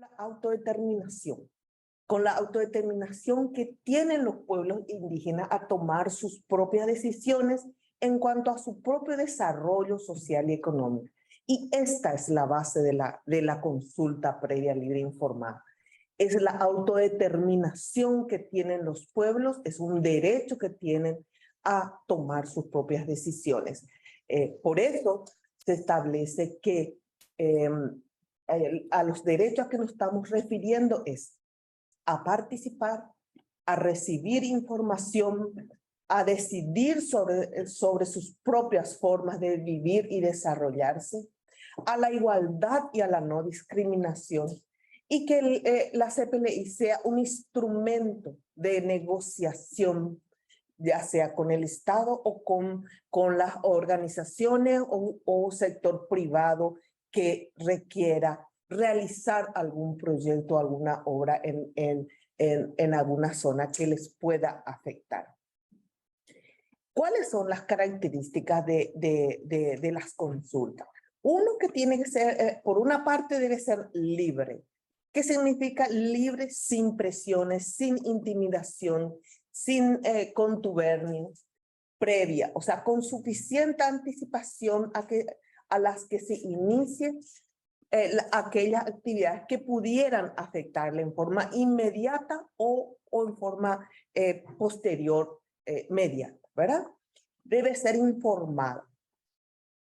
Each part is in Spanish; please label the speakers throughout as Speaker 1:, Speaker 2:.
Speaker 1: La autodeterminación, con la autodeterminación que tienen los pueblos indígenas a tomar sus propias decisiones en cuanto a su propio desarrollo social y económico. Y esta es la base de la consulta previa, libre e informada. Es la autodeterminación que tienen los pueblos, es un derecho que tienen a tomar sus propias decisiones. Por eso se establece que a los derechos a que nos estamos refiriendo es a participar, a recibir información, a decidir sobre sus propias formas de vivir y desarrollarse, a la igualdad y a la no discriminación, y que la CPLI sea un instrumento de negociación, ya sea con el Estado o con las organizaciones o sector privado que requiera realizar algún proyecto, alguna obra en alguna zona que les pueda afectar. ¿Cuáles son las características de las consultas? Uno que tiene que ser, por una parte debe ser libre. ¿Qué significa libre? Sin presiones, sin intimidación, sin contubernio previa, o sea, con suficiente anticipación a las que se inicie aquellas actividades que pudieran afectarle en forma inmediata o en forma posterior mediata, ¿verdad? Debe ser informada.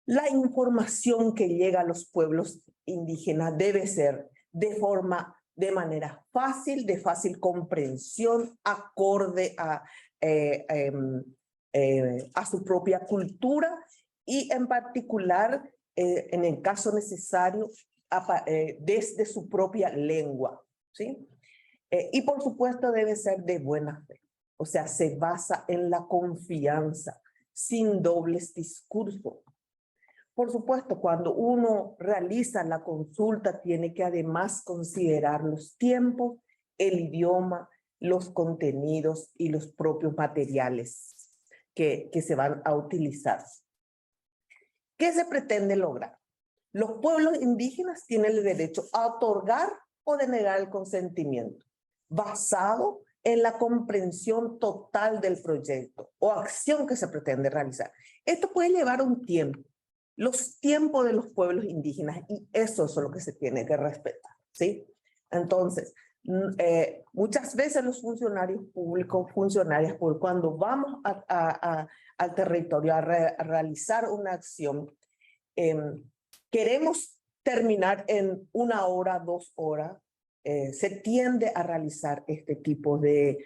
Speaker 1: La información que llega a los pueblos indígenas debe ser de manera fácil, de fácil comprensión, acorde a su propia cultura y en particular, en el caso necesario, desde su propia lengua, ¿sí? Y por supuesto debe ser de buena fe, o sea, se basa en la confianza, sin dobles discursos. Por supuesto, cuando uno realiza la consulta, tiene que además considerar los tiempos, el idioma, los contenidos y los propios materiales que se van a utilizar. ¿Qué se pretende lograr? Los pueblos indígenas tienen el derecho a otorgar o denegar el consentimiento, basado en la comprensión total del proyecto o acción que se pretende realizar. Esto puede llevar un tiempo. Los tiempos de los pueblos indígenas, y eso es lo que se tiene que respetar, ¿sí? Entonces, muchas veces los funcionarios públicos, cuando vamos al territorio a realizar una acción, queremos terminar en 1 hora, 2 horas, se tiende a realizar este tipo se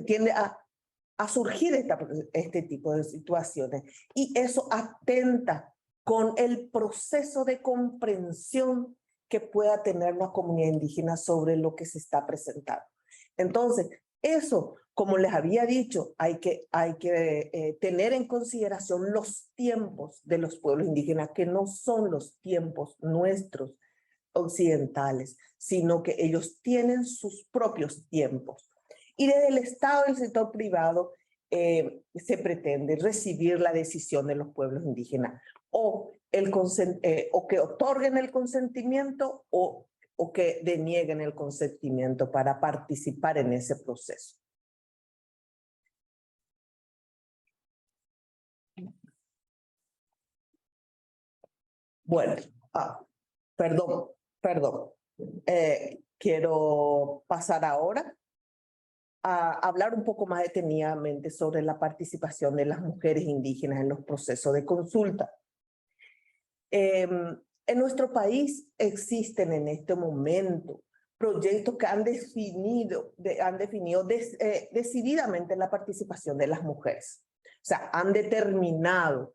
Speaker 1: tiende a surgir este tipo de situaciones. Y eso atenta con el proceso de comprensión que pueda tener la comunidad indígena sobre lo que se está presentando. Entonces, eso, como les había dicho, hay que tener en consideración los tiempos de los pueblos indígenas, que no son los tiempos nuestros occidentales, sino que ellos tienen sus propios tiempos. Y desde el Estado y el sector privado se pretende recibir la decisión de los pueblos indígenas o que otorguen el consentimiento o que denieguen el consentimiento para participar en ese proceso. Bueno, perdón. Quiero pasar ahora a hablar un poco más detenidamente sobre la participación de las mujeres indígenas en los procesos de consulta. En nuestro país existen en este momento proyectos que han definido decididamente la participación de las mujeres. O sea, han determinado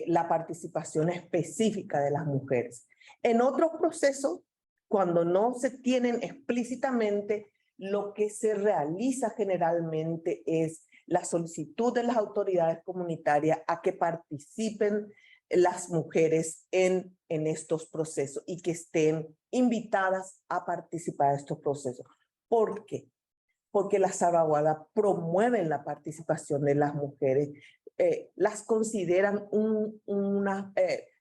Speaker 1: la participación específica de las mujeres. En otros procesos, cuando no se tienen explícitamente, lo que se realiza generalmente es la solicitud de las autoridades comunitarias a que participen las mujeres en estos procesos y que estén invitadas a participar de estos procesos. ¿Por qué? Porque las salvaguardas promueven la participación de las mujeres, las consideran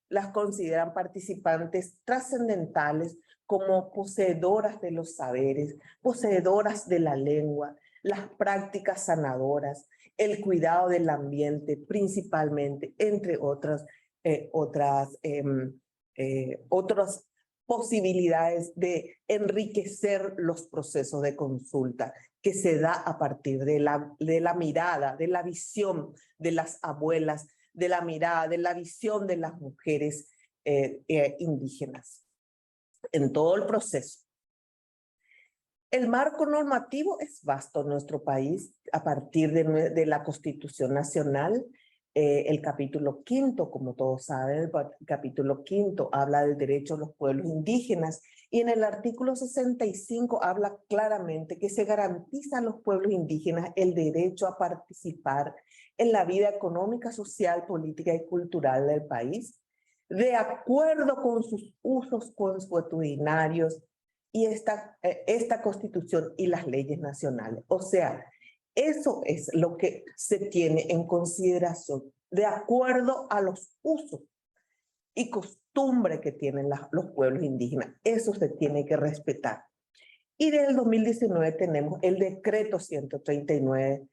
Speaker 1: las consideran participantes trascendentales como poseedoras de los saberes, poseedoras de la lengua, las prácticas sanadoras, el cuidado del ambiente principalmente, entre otras posibilidades de enriquecer los procesos de consulta que se da a partir de la mirada, de la visión de las abuelas, de la mirada, de la visión de las mujeres indígenas en todo el proceso. El marco normativo es vasto en nuestro país a partir de la Constitución Nacional. El capítulo 5, como todos saben, el capítulo 5 habla del derecho a los pueblos indígenas y en el artículo 65 habla claramente que se garantiza a los pueblos indígenas el derecho a participar en la vida económica, social, política y cultural del país, de acuerdo con sus usos consuetudinarios y esta Constitución y las leyes nacionales. O sea, eso es lo que se tiene en consideración de acuerdo a los usos y costumbres que tienen los pueblos indígenas. Eso se tiene que respetar. Y desde el 2019 tenemos el decreto 139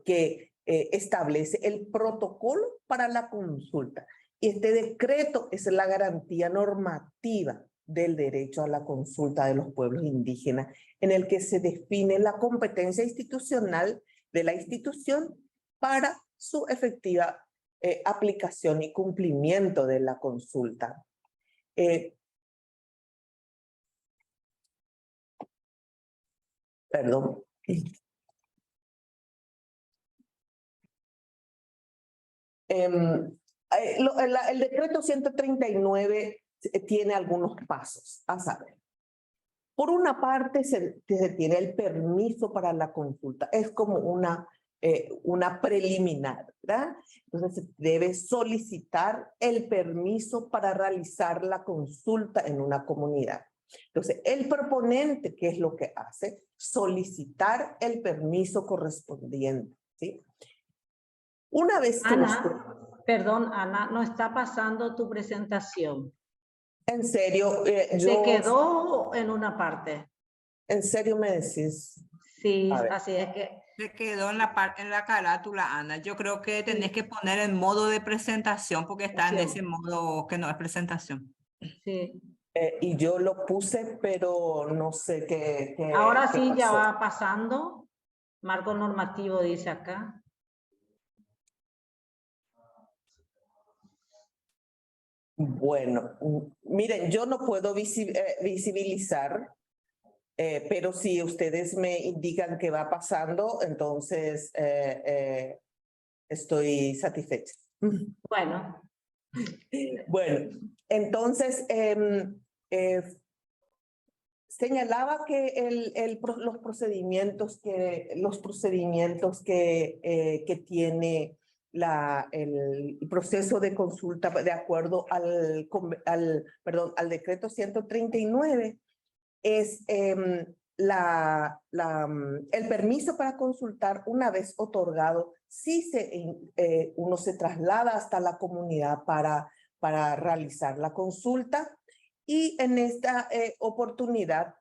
Speaker 1: que establece el protocolo para la consulta. Y este decreto es la garantía normativa del derecho a la consulta de los pueblos indígenas, en el que se define la competencia institucional de la institución para su efectiva aplicación y cumplimiento de la consulta. Perdón. El decreto 139 tiene algunos pasos a saber. Por una parte, se tiene el permiso para la consulta. Es como una preliminar, ¿verdad? Entonces, se debe solicitar el permiso para realizar la consulta en una comunidad. Entonces, el proponente, ¿qué es lo que hace? Solicitar el permiso correspondiente, ¿sí? Una vez que
Speaker 2: Ana, perdón, Ana, no está pasando tu presentación.
Speaker 1: En serio,
Speaker 2: Se quedó en una parte.
Speaker 1: ¿En serio me decís?
Speaker 2: Sí, así es que...
Speaker 3: Se quedó en la carátula, Ana. Yo creo que tenés que poner en modo de presentación porque está en ese modo que no es presentación.
Speaker 2: Sí.
Speaker 1: Y yo lo puse, pero no sé qué
Speaker 2: Ahora
Speaker 1: qué
Speaker 2: sí
Speaker 1: pasó.
Speaker 2: ya va pasando. Marco normativo dice acá.
Speaker 1: Bueno, miren, yo no puedo visibilizar, pero si ustedes me indican que va pasando, entonces estoy satisfecha.
Speaker 2: Bueno.
Speaker 1: Bueno, entonces señalaba que los procedimientos que tiene el proceso de consulta de acuerdo al decreto 139 es el permiso para consultar una vez otorgado, si uno se traslada hasta la comunidad para realizar la consulta. Y en esta oportunidad,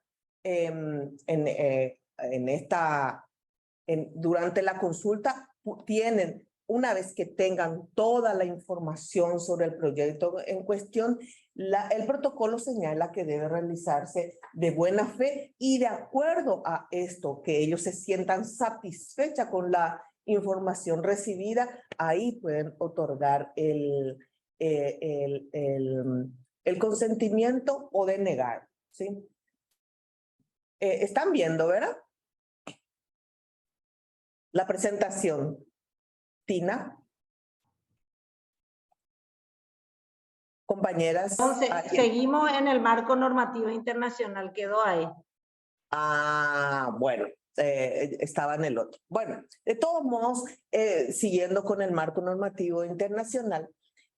Speaker 1: durante la consulta, tienen, una vez que tengan toda la información sobre el proyecto en cuestión, el protocolo señala que debe realizarse de buena fe y de acuerdo a esto, que ellos se sientan satisfechos con la información recibida, ahí pueden otorgar el consentimiento o denegar, ¿sí? Están viendo, ¿verdad? La presentación. Tina. Compañeras.
Speaker 2: Entonces, seguimos en el marco normativo internacional, quedó ahí.
Speaker 1: Bueno, estaba en el otro. Bueno, de todos modos, siguiendo con el marco normativo internacional,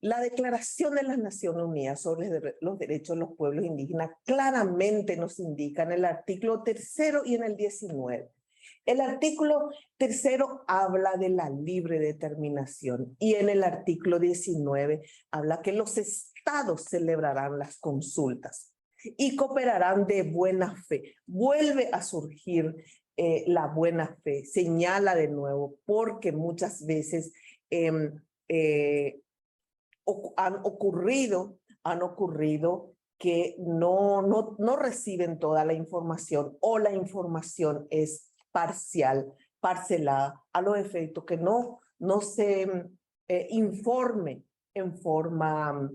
Speaker 1: la Declaración de las Naciones Unidas sobre los Derechos de los Pueblos Indígenas claramente nos indica en el artículo 3 y en el 19. El artículo 3 habla de la libre determinación y en el artículo 19 habla que los estados estados celebrarán las consultas y cooperarán de buena fe. Vuelve a surgir la buena fe, señala de nuevo, porque muchas veces han ocurrido que no reciben toda la información o la información es parcial, parcelada, a los efectos que no se informe en forma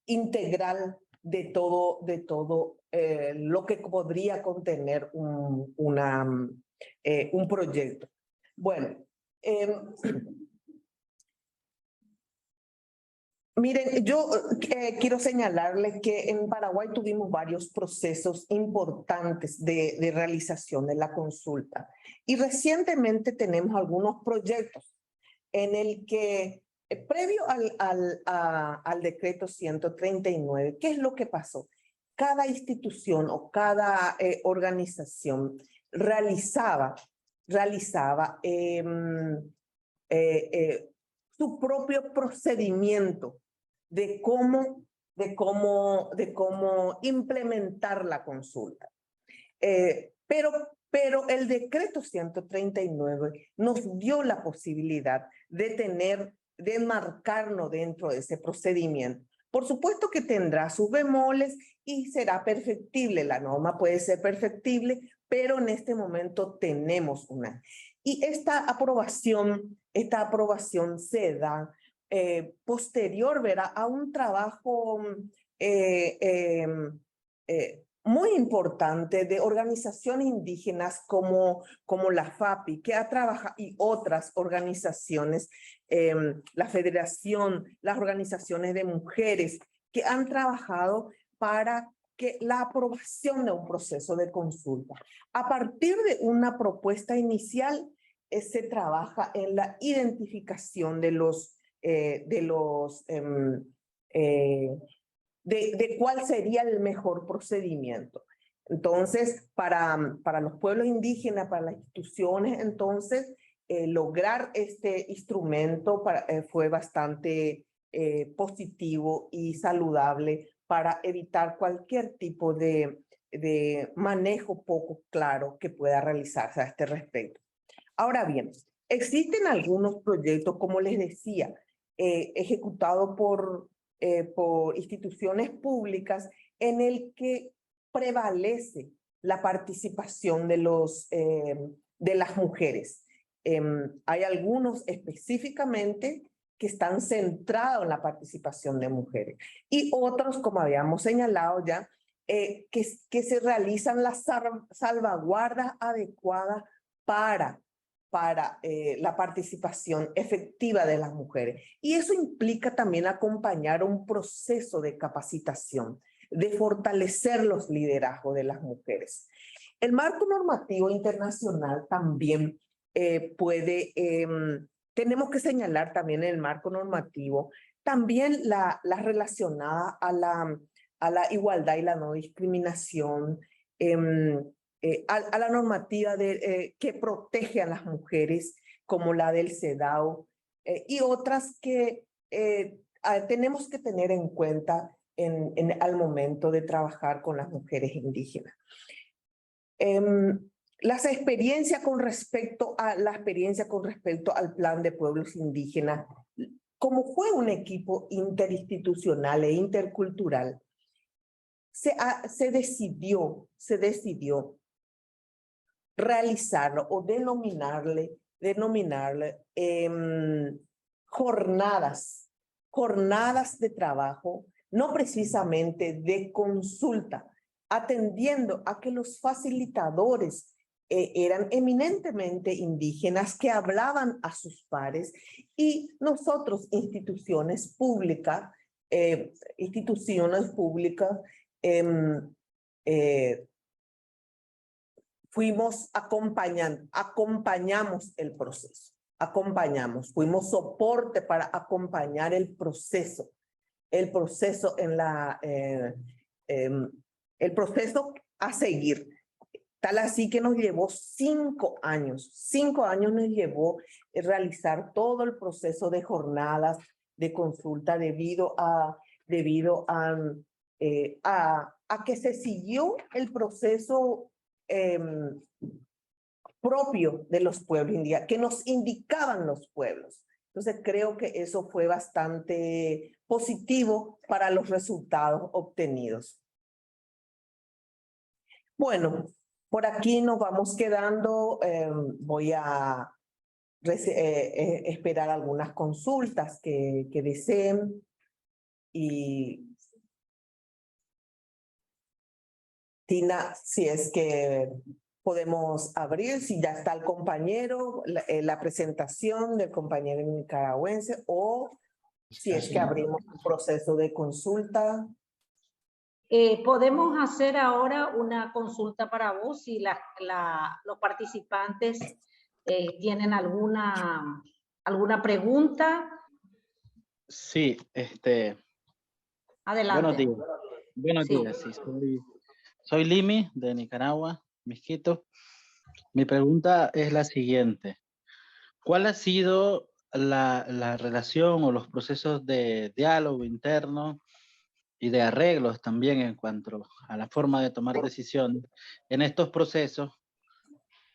Speaker 1: integral de todo lo que podría contener un proyecto. Bueno, miren, yo quiero señalarles que en Paraguay tuvimos varios procesos importantes de realización de la consulta y recientemente tenemos algunos proyectos en el que previo al decreto 139, ¿qué es lo que pasó? Cada institución o cada organización realizaba su propio procedimiento de cómo implementar la consulta. Pero el decreto 139 nos dio la posibilidad de enmarcarnos dentro de ese procedimiento. Por supuesto que tendrá sus bemoles y será perfectible. La norma puede ser perfectible, pero en este momento tenemos una. Y esta aprobación se da posterior, ¿verdad?, a un trabajo muy importante de organizaciones indígenas como la FAPI, que ha trabajado, y otras organizaciones, la Federación, las organizaciones de mujeres, que han trabajado para que la aprobación de un proceso de consulta. A partir de una propuesta inicial, se trabaja en la identificación de cuál sería el mejor procedimiento. Entonces, para los pueblos indígenas, para las instituciones, entonces, lograr este instrumento fue bastante positivo y saludable para evitar cualquier tipo de manejo poco claro que pueda realizarse a este respecto. Ahora bien, existen algunos proyectos, como les decía, ejecutados por instituciones públicas en el que prevalece la participación de las mujeres. Hay algunos específicamente que están centrados en la participación de mujeres y otros, como habíamos señalado ya, que se realizan las salvaguardas adecuadas para la participación efectiva de las mujeres. Y eso implica también acompañar un proceso de capacitación, de fortalecer los liderazgos de las mujeres. El marco normativo internacional también tenemos que señalar también en el marco normativo, también la relacionada a la igualdad y la no discriminación, a la normativa que protege a las mujeres, como la del CEDAW, y otras que tenemos que tener en cuenta al momento de trabajar con las mujeres indígenas. Las experiencias con respecto al plan de pueblos indígenas, como fue un equipo interinstitucional e intercultural, se decidió realizarlo o denominarle jornadas de trabajo, no precisamente de consulta, atendiendo a que los facilitadores eran eminentemente indígenas que hablaban a sus pares, y nosotros, instituciones públicas, fuimos acompañamos el proceso, fuimos soporte para acompañar el proceso el proceso a seguir. Tal así que nos llevó 5 años. 5 años nos llevó realizar todo el proceso de jornadas, de consulta debido a que se siguió el proceso propio de los pueblos indígenas, que nos indicaban los pueblos. Entonces creo que eso fue bastante positivo para los resultados obtenidos. Bueno, por aquí nos vamos quedando. Voy a esperar algunas consultas que deseen. Y Tina, si es que podemos abrir, si ya está el compañero, la presentación del compañero nicaragüense, o si es que abrimos un proceso de consulta.
Speaker 2: Podemos hacer ahora una consulta para vos si los participantes tienen alguna pregunta.
Speaker 4: Sí,
Speaker 2: Adelante.
Speaker 4: Buenos
Speaker 2: Sí.
Speaker 4: días, sí, soy Limi de Nicaragua, Misquito. Mi pregunta es la siguiente. ¿Cuál ha sido la relación o los procesos de diálogo interno y de arreglos también en cuanto a la forma de tomar decisiones en estos procesos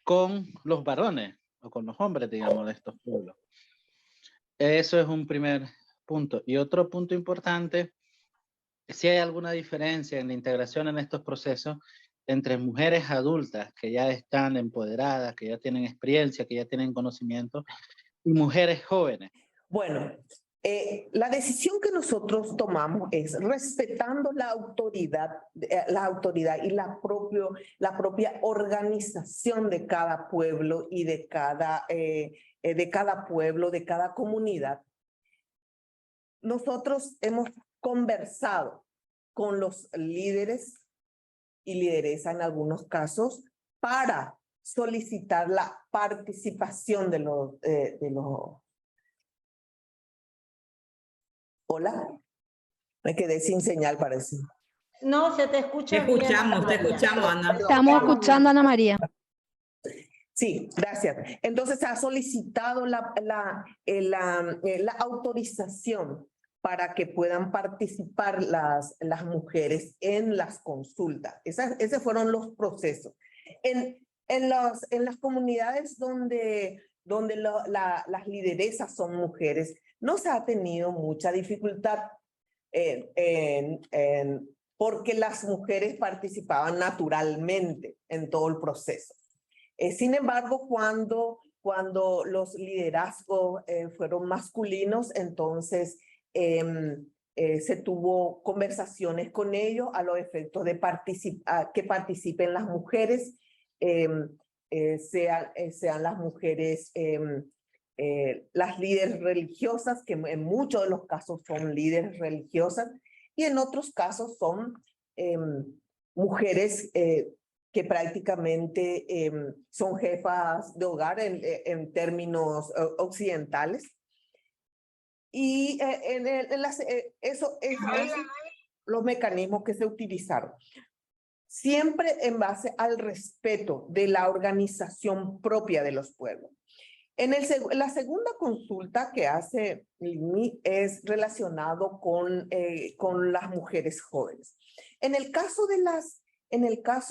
Speaker 4: con los varones o con los hombres, digamos, de estos pueblos? Eso es un primer punto. Y otro punto importante, si hay alguna diferencia en la integración en estos procesos entre mujeres adultas que ya están empoderadas, que ya tienen experiencia, que ya tienen conocimiento, y mujeres jóvenes.
Speaker 1: Bueno, la decisión que nosotros tomamos es respetando la autoridad y la propia organización de cada pueblo y de cada pueblo, de cada comunidad. Nosotros hemos conversado con los líderes y lideresa en algunos casos para solicitar la participación de los Hola, me quedé sin señal, parece.
Speaker 2: No, se te escucha bien.
Speaker 3: Te escuchamos, Ana.
Speaker 5: Estamos escuchando a Ana María.
Speaker 1: Sí, gracias. Entonces se ha solicitado la autorización para que puedan participar las mujeres en las consultas. Esos fueron los procesos. En las comunidades donde las lideresas son mujeres, no se ha tenido mucha dificultad porque las mujeres participaban naturalmente en todo el proceso. Sin embargo, cuando los liderazgos fueron masculinos, entonces se tuvo conversaciones con ellos a los efectos de que participen las mujeres, sean las mujeres las líderes religiosas, que en muchos de los casos son líderes religiosas, y en otros casos son mujeres que prácticamente son jefas de hogar en términos occidentales. Y eso es los mecanismos que se utilizaron. Siempre en base al respeto de la organización propia de los pueblos. La segunda consulta que hace Limi es relacionado con las mujeres jóvenes. En el caso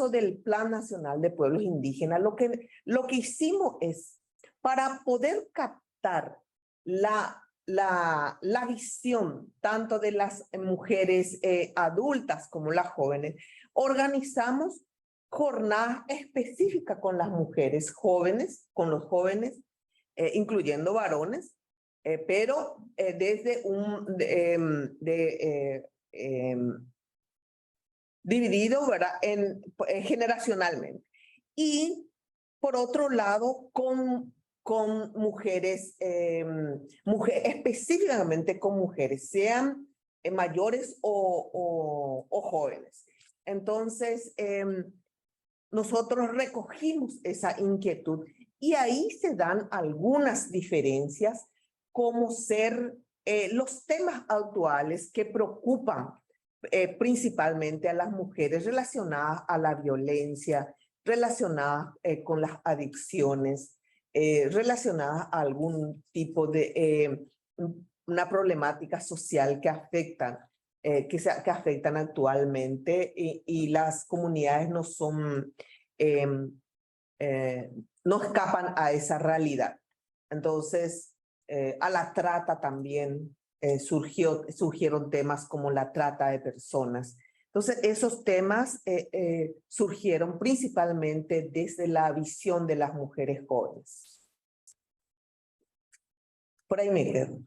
Speaker 1: del Plan Nacional de Pueblos Indígenas, lo que hicimos es, para poder captar la visión tanto de las mujeres adultas como las jóvenes, organizamos jornadas específicas con las mujeres jóvenes, con los jóvenes, incluyendo varones, pero desde dividido, ¿verdad? Generacionalmente. Y por otro lado, con mujeres, específicamente con mujeres, sean mayores o jóvenes. Entonces, nosotros recogimos esa inquietud y ahí se dan algunas diferencias, como ser los temas actuales que preocupan principalmente a las mujeres relacionadas a la violencia, relacionadas con las adicciones, relacionadas a algún tipo de una problemática social que afectan, que afectan actualmente y las comunidades no son, no escapan a esa realidad. Entonces, a la trata también surgieron temas como la trata de personas. Entonces, esos temas surgieron principalmente desde la visión de las mujeres jóvenes. Por ahí me quedo.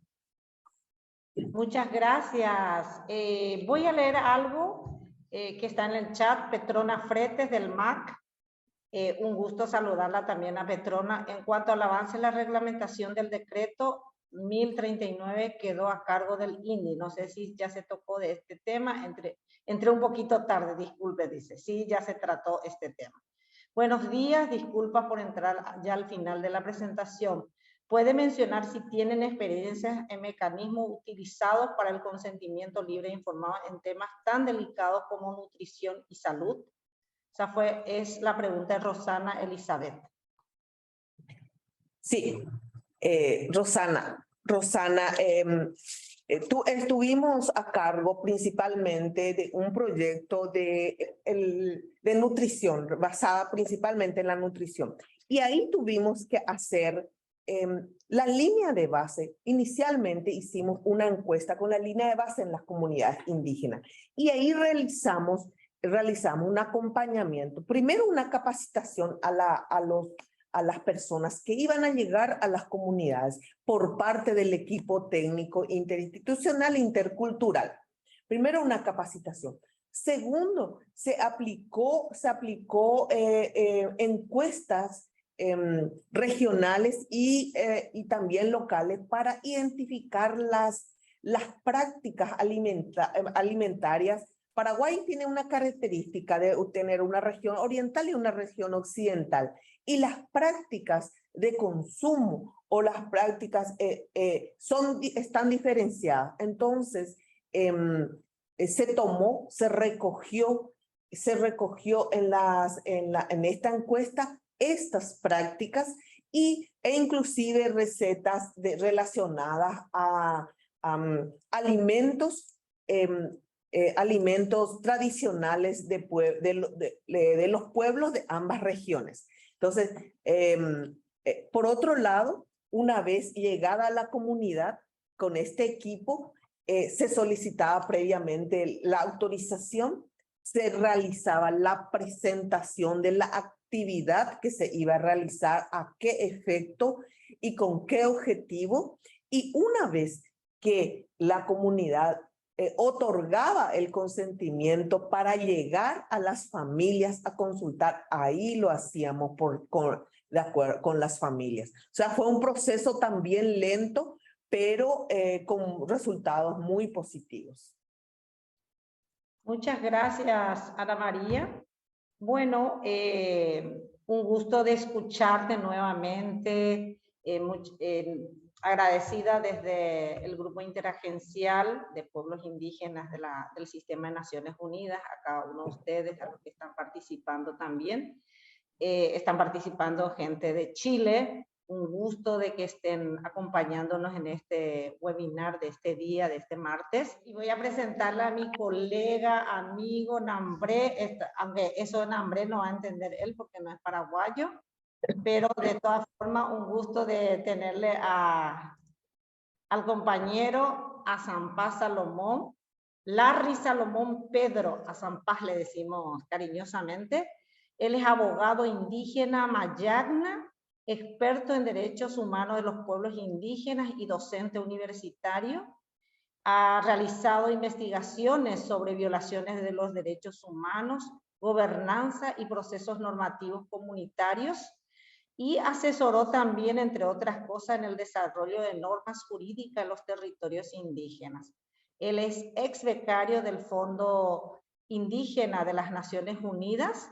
Speaker 2: Muchas gracias. Voy a leer algo que está en el chat. Petrona Fretes del MAC. Un gusto saludarla también a Petrona. En cuanto al avance en la reglamentación del decreto 1039 quedó a cargo del INDI. No sé si ya se tocó de este tema. Entré un poquito tarde, disculpe, dice. Sí, ya se trató este tema. Buenos días, disculpa por entrar ya al final de la presentación. ¿Puede mencionar si tienen experiencias en mecanismos utilizados para el consentimiento libre e informado en temas tan delicados como nutrición y salud? Esa es la pregunta de Rosana Elizabeth.
Speaker 1: Sí, Rosana, estuvimos a cargo principalmente de un proyecto de nutrición, basada principalmente en la nutrición. Y ahí tuvimos que hacer la línea de base. Inicialmente hicimos una encuesta con la línea de base en las comunidades indígenas. Y ahí realizamos un acompañamiento. Primero una capacitación a las personas que iban a llegar a las comunidades por parte del equipo técnico interinstitucional e intercultural. Primero una capacitación. Segundo, se aplicó encuestas regionales y también locales para identificar las prácticas alimentarias. Paraguay tiene una característica de tener una región oriental y una región occidental, y las prácticas de consumo o las prácticas están diferenciadas. Entonces, se recogió en esta encuesta estas prácticas e inclusive recetas relacionadas a alimentos tradicionales de los pueblos de ambas regiones. Entonces, por otro lado, una vez llegada a la comunidad con este equipo, se solicitaba previamente la autorización, se realizaba la presentación de la actividad que se iba a realizar, a qué efecto y con qué objetivo. Y una vez que la comunidad otorgaba el consentimiento para llegar a las familias a consultar, ahí lo hacíamos de acuerdo con las familias. O sea, fue un proceso también lento, pero con resultados muy positivos.
Speaker 2: Muchas gracias, Ana María. Bueno, un gusto de escucharte nuevamente. Agradecida desde el Grupo Interagencial de Pueblos Indígenas del Sistema de Naciones Unidas, a cada uno de ustedes, a los que están participando también. Están participando gente de Chile. Un gusto de que estén acompañándonos en este webinar de este día, de este martes. Y voy a presentarle a mi colega, amigo Nambré, aunque eso Nambré no va a entender él porque no es paraguayo, pero de todas formas un gusto de tenerle al compañero Azampaz Salomón, Larry Salomón Pedro, Azampaz le decimos cariñosamente. Él es abogado indígena mayagna, experto en derechos humanos de los pueblos indígenas y docente universitario. Ha realizado investigaciones sobre violaciones de los derechos humanos, gobernanza y procesos normativos comunitarios, y asesoró también, entre otras cosas, en el desarrollo de normas jurídicas en los territorios indígenas. Él es ex becario del Fondo Indígena de las Naciones Unidas.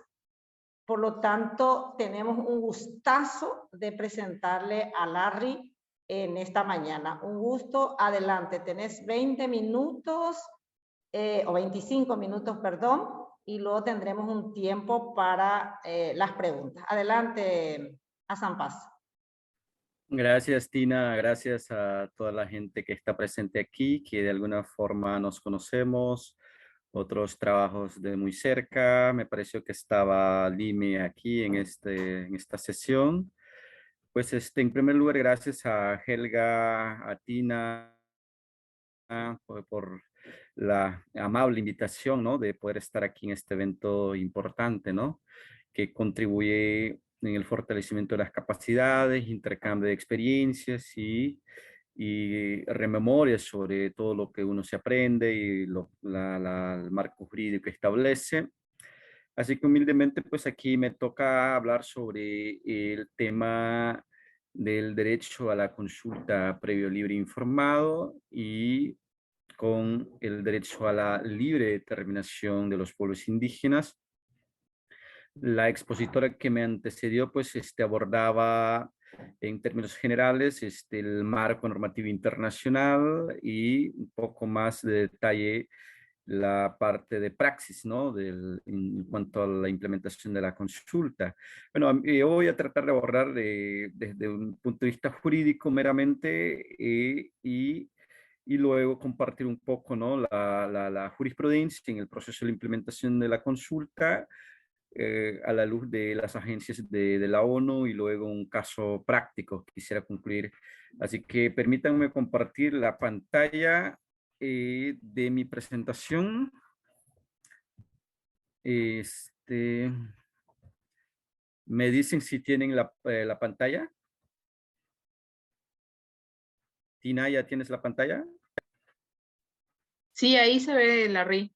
Speaker 2: Por lo tanto, tenemos un gustazo de presentarle a Larry en esta mañana. Un gusto, adelante, tenés 20 minutos, o 25 minutos, perdón, y luego tendremos un tiempo para las preguntas. Adelante, Azampaz.
Speaker 5: Gracias, Tina. Gracias a toda la gente que está presente aquí, que de alguna forma nos conocemos, otros trabajos de muy cerca. Me pareció que estaba Lime aquí en esta sesión. Pues en primer lugar, gracias a Helga, a Tina, por la amable invitación, ¿no? De poder estar aquí en este evento importante, ¿no? Que contribuye en el fortalecimiento de las capacidades, intercambio de experiencias y rememorias sobre todo lo que uno se aprende y el marco jurídico que establece. Así que humildemente, pues aquí me toca hablar sobre el tema del derecho a la consulta previo, libre e informado y con el derecho a la libre determinación de los pueblos indígenas. La expositora que me antecedió, pues, abordaba en términos generales el marco normativo internacional y un poco más de detalle la parte de praxis, ¿no? En cuanto a la implementación de la consulta. Bueno, yo voy a tratar de abordar desde un punto de vista jurídico meramente y luego compartir un poco, ¿no? La jurisprudencia en el proceso de la implementación de la consulta a la luz de las agencias de la ONU y luego un caso práctico que quisiera concluir. Así que permítanme compartir la pantalla de mi presentación. Me dicen si tienen la pantalla. Tina, ¿ya tienes la pantalla?
Speaker 6: Sí, ahí se ve Larry.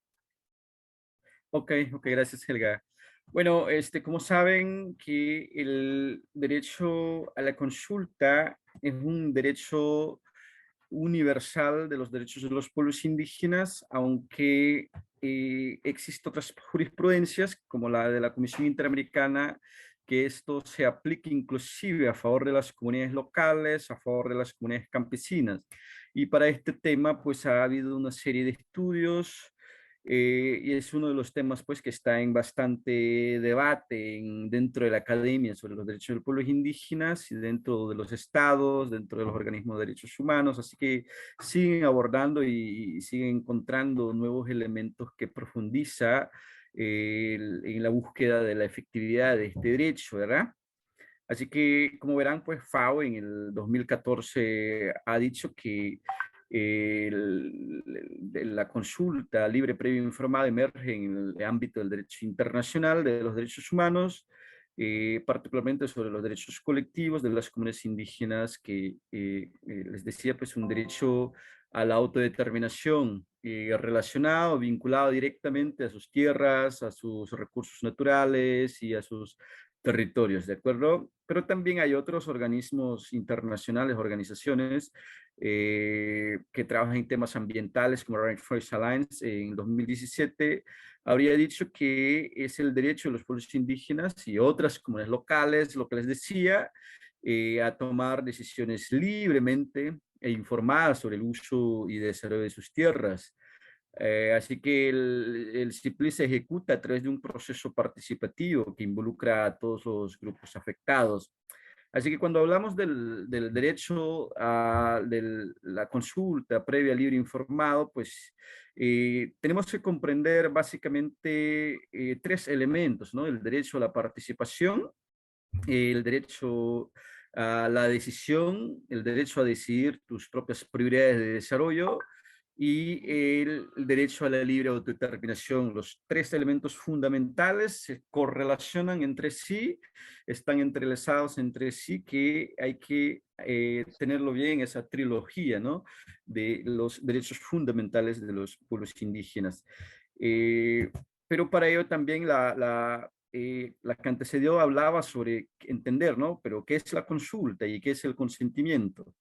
Speaker 5: Ok, gracias, Helga. Bueno, como saben que el derecho a la consulta es un derecho universal de los derechos de los pueblos indígenas, aunque existen otras jurisprudencias, como la de la Comisión Interamericana, que esto se aplique inclusive a favor de las comunidades locales, a favor de las comunidades campesinas. Y para este tema, pues ha habido una serie de estudios y es uno de los temas pues que está en bastante debate dentro de la academia sobre los derechos de los pueblos indígenas y dentro de los estados, dentro de los organismos de derechos humanos, así que siguen abordando y siguen encontrando nuevos elementos que profundiza en la búsqueda de la efectividad de este derecho, ¿verdad? Así que, como verán, pues FAO en el 2014 ha dicho que la consulta libre, previa e informada emerge en el ámbito del derecho internacional de los derechos humanos, particularmente sobre los derechos colectivos de las comunidades indígenas, que les decía, pues un derecho a la autodeterminación relacionado, vinculado directamente a sus tierras, a sus recursos naturales y a sus territorios, ¿de acuerdo? Pero también hay otros organismos internacionales, organizaciones que trabajan en temas ambientales, como Rainforest Alliance en 2017, habría dicho que es el derecho de los pueblos indígenas y otras comunidades locales, lo que les decía, a tomar decisiones libremente e informadas sobre el uso y desarrollo de sus tierras. Así que el CIPLI se ejecuta a través de un proceso participativo que involucra a todos los grupos afectados. Así que cuando hablamos del derecho a la consulta previa, libre e informado, pues tenemos que comprender básicamente tres elementos, ¿no? El derecho a la participación, el derecho a la decisión, el derecho a decidir tus propias prioridades de desarrollo y el derecho a la libre autodeterminación. Los tres elementos fundamentales se correlacionan entre sí, están entrelazados entre sí, que hay que tenerlo bien, esa trilogía, ¿no? De los derechos fundamentales de los pueblos indígenas. Pero para ello también la que antecedió hablaba sobre entender, ¿no? Pero ¿qué es la consulta y qué es el consentimiento?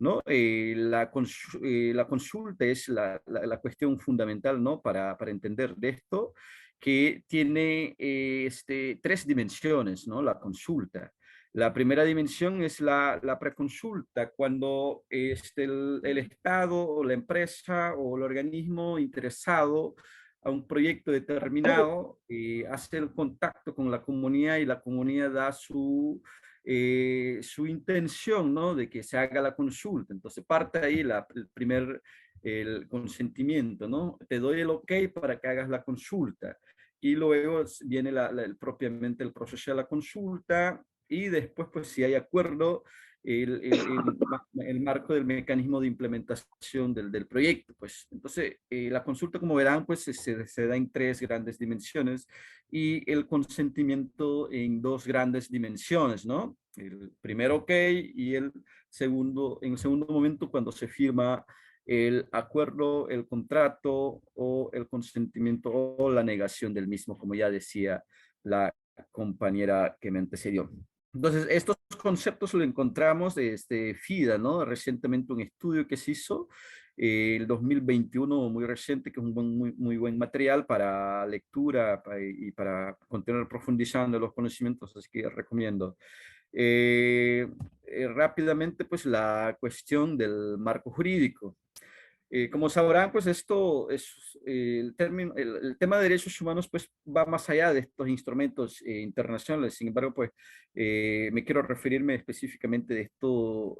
Speaker 5: ¿No? La consulta es la cuestión fundamental, ¿no? Para entender de esto, que tiene tres dimensiones, ¿no? La consulta. La primera dimensión es la preconsulta, cuando el Estado o la empresa o el organismo interesado a un proyecto determinado, hace el contacto con la comunidad y la comunidad da su su intención, ¿no? De que se haga la consulta. Entonces parte ahí el consentimiento, ¿no? Te doy el ok para que hagas la consulta. Y luego viene propiamente el proceso de la consulta y después, pues si hay acuerdo, el marco del mecanismo de implementación del proyecto. Pues. Entonces, la consulta, como verán, pues se da en 3 grandes dimensiones y el consentimiento en 2 grandes dimensiones, ¿no? El primero ok y en el segundo momento cuando se firma el acuerdo, el contrato o el consentimiento o la negación del mismo, como ya decía la compañera que me antecedió. Entonces, estos conceptos lo encontramos de FIDA, ¿no? Recientemente un estudio que se hizo, el 2021, muy reciente, que es un muy buen material para lectura y para continuar profundizando los conocimientos, así que recomiendo. Rápidamente, pues la cuestión del marco jurídico. Como sabrán, pues esto es el tema de derechos humanos, pues va más allá de estos instrumentos internacionales. Sin embargo, pues me quiero referirme específicamente de estos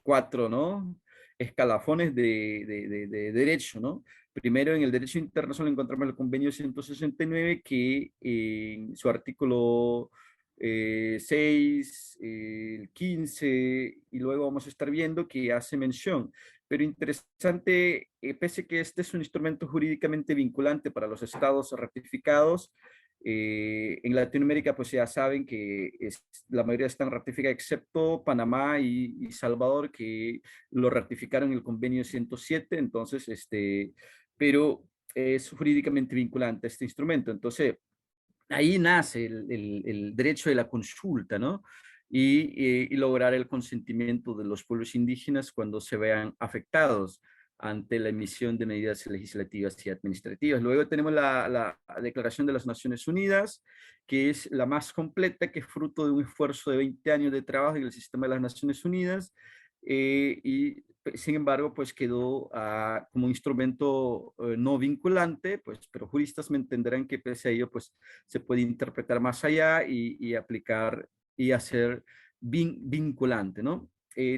Speaker 5: 4, ¿no? Escalafones de derecho, ¿no? Primero, en el derecho internacional encontramos el convenio 169 que en su artículo 6, el 15, y luego vamos a estar viendo que hace mención. Pero interesante, pese a que este es un instrumento jurídicamente vinculante para los estados ratificados, en Latinoamérica pues ya saben que la mayoría están ratificadas, excepto Panamá y Salvador, que lo ratificaron en el convenio 107, entonces, pero es jurídicamente vinculante este instrumento. Entonces, ahí nace el derecho de la consulta, ¿no? Y lograr el consentimiento de los pueblos indígenas cuando se vean afectados ante la emisión de medidas legislativas y administrativas. Luego tenemos la Declaración de las Naciones Unidas, que es la más completa, que es fruto de un esfuerzo de 20 años de trabajo en el sistema de las Naciones Unidas, y sin embargo, pues quedó como instrumento no vinculante, pues, pero juristas me entenderán que pese a ello, pues se puede interpretar más allá y aplicar y hacer vinculante, ¿no?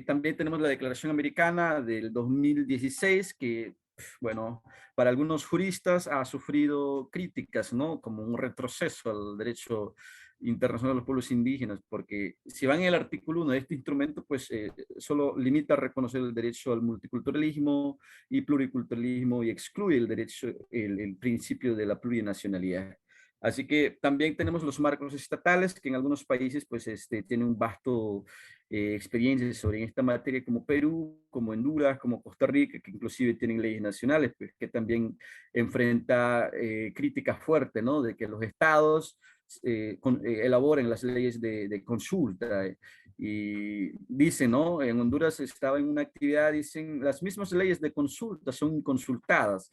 Speaker 5: También tenemos la Declaración Americana del 2016, que, bueno, para algunos juristas ha sufrido críticas, ¿no? Como un retroceso al derecho internacional de los pueblos indígenas, porque si van en el artículo 1 de este instrumento, pues solo limita a reconocer el derecho al multiculturalismo y pluriculturalismo y excluye el derecho, el principio de la plurinacionalidad. Así que también tenemos los marcos estatales, que en algunos países pues tienen un vasto experiencia sobre esta materia, como Perú, como Honduras, como Costa Rica, que inclusive tienen leyes nacionales, pues que también enfrenta críticas fuertes, ¿no? De que los estados elaboren las leyes de consulta. Y dicen, ¿no? En Honduras estaba en una actividad, dicen, las mismas leyes de consulta son consultadas.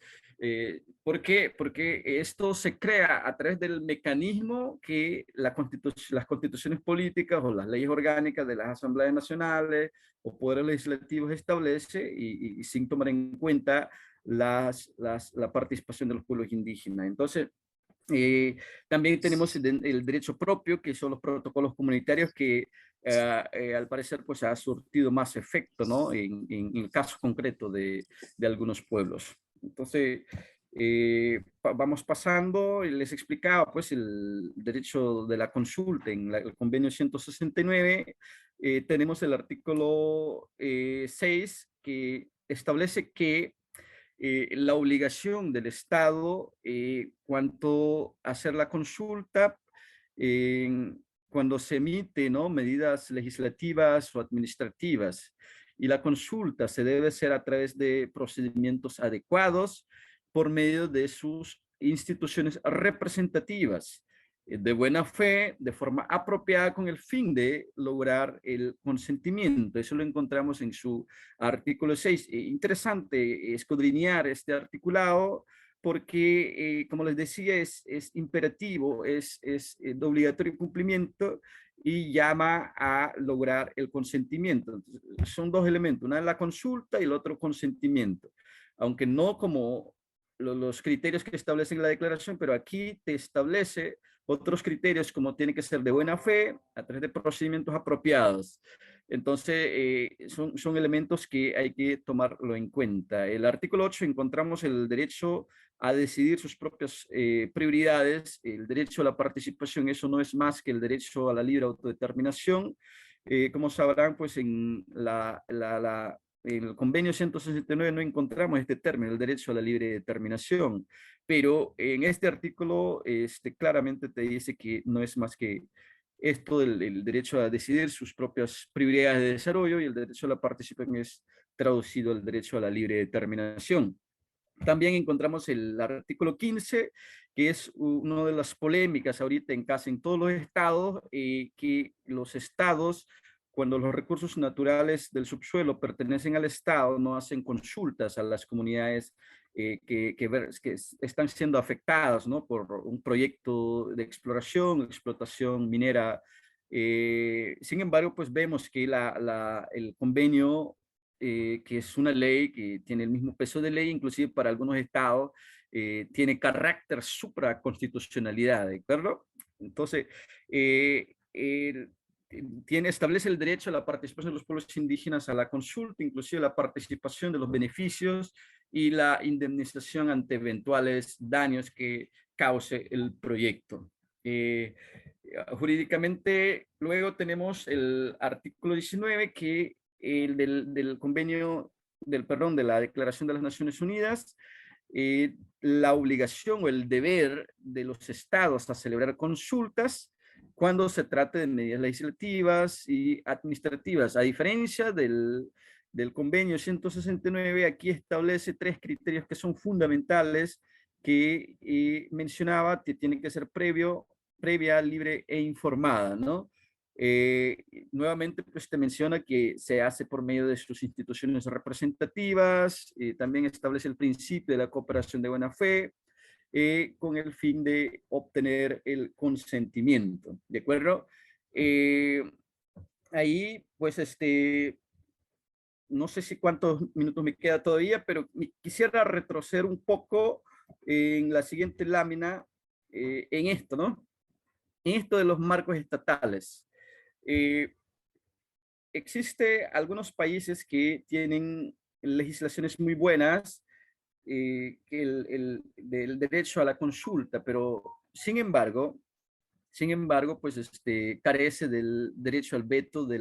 Speaker 5: ¿Por qué? Porque esto se crea a través del mecanismo que las constituciones políticas o las leyes orgánicas de las asambleas nacionales o poderes legislativos establece y sin tomar en cuenta la participación de los pueblos indígenas. Entonces, también tenemos el derecho propio, que son los protocolos comunitarios que al parecer pues ha surtido más efecto, ¿no? En el caso concreto de algunos pueblos. Entonces, vamos pasando, y les explicaba pues el derecho de la consulta en el convenio 169, tenemos el artículo 6 que establece que la obligación del Estado cuanto a hacer la consulta cuando se emite, ¿no? Medidas legislativas o administrativas. Y la consulta se debe hacer a través de procedimientos adecuados por medio de sus instituciones representativas, de buena fe, de forma apropiada con el fin de lograr el consentimiento. Eso lo encontramos en su artículo 6. Interesante escudriñar este articulado porque, como les decía, es imperativo, es de obligatorio cumplimiento y llama a lograr el consentimiento. Entonces, son 2 elementos, una es la consulta y el otro consentimiento, aunque no como los criterios que establecen la declaración, pero aquí te establece otros criterios como tiene que ser de buena fe, a través de procedimientos apropiados. Entonces, son elementos que hay que tomarlo en cuenta. El artículo 8 encontramos el derecho a decidir sus propias prioridades, el derecho a la participación. Eso no es más que el derecho a la libre autodeterminación. Como sabrán, pues en el convenio 169 no encontramos este término, el derecho a la libre determinación, pero en este artículo claramente te dice que no es más que esto el derecho a decidir sus propias prioridades de desarrollo, y el derecho a la participación es traducido al derecho a la libre determinación. También encontramos el artículo 15, que es una de las polémicas ahorita en todos los estados, que los estados, cuando los recursos naturales del subsuelo pertenecen al estado, no hacen consultas a las comunidades que están siendo afectadas, ¿no?, por un proyecto de explotación minera. Sin embargo, pues vemos que el convenio, que es una ley que tiene el mismo peso de ley, inclusive para algunos estados, tiene carácter supraconstitucionalidad, ¿de acuerdo? Entonces, establece el derecho a la participación de los pueblos indígenas a la consulta, inclusive la participación de los beneficios y la indemnización ante eventuales daños que cause el proyecto. Jurídicamente, luego tenemos el artículo 19, que el del convenio, de la Declaración de las Naciones Unidas, la obligación o el deber de los estados a celebrar consultas cuando se trate de medidas legislativas y administrativas. A diferencia del convenio 169, aquí establece 3 criterios que son fundamentales, que mencionaba, que tienen que ser previa, libre e informada, ¿no? Nuevamente, pues te menciona que se hace por medio de sus instituciones representativas, también establece el principio de la cooperación de buena fe, con el fin de obtener el consentimiento, ¿de acuerdo? Ahí, pues, no sé si cuántos minutos me queda todavía, pero quisiera retroceder un poco en la siguiente lámina, en esto, ¿no? En esto de los marcos estatales. Existe algunos países que tienen legislaciones muy buenas, del derecho a la consulta, pero sin embargo, pues carece del derecho al veto de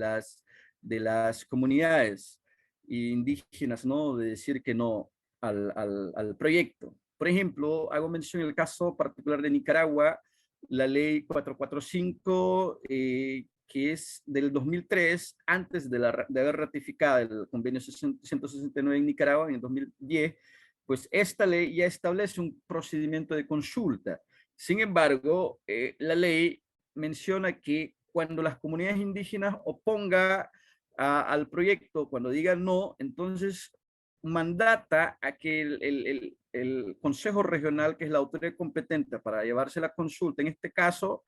Speaker 5: las comunidades indígenas, ¿no?, de decir que no al proyecto. Por ejemplo, hago mención en el caso particular de Nicaragua, la ley 445, que es del 2003, antes de haber ratificado el convenio 169 en Nicaragua en el 2010, pues esta ley ya establece un procedimiento de consulta. Sin embargo, la ley menciona que cuando las comunidades indígenas opongan al proyecto, cuando digan no, entonces mandata a que el Consejo Regional, que es la autoridad competente para llevarse la consulta, en este caso,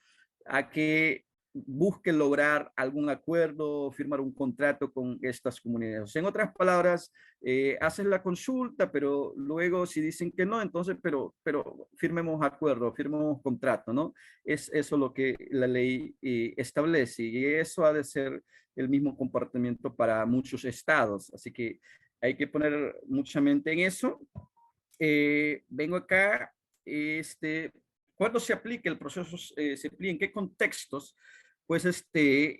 Speaker 5: a que busque lograr algún acuerdo, firmar un contrato con estas comunidades. En otras palabras, hacen la consulta, pero luego si dicen que no, entonces, pero firmemos acuerdo, firmemos contrato, ¿no? Es eso lo que la ley establece, y eso ha de ser el mismo comportamiento para muchos estados. Así que hay que poner mucha mente en eso. Vengo acá, ¿cuándo se aplica el proceso? ¿Se aplica en qué contextos? Pues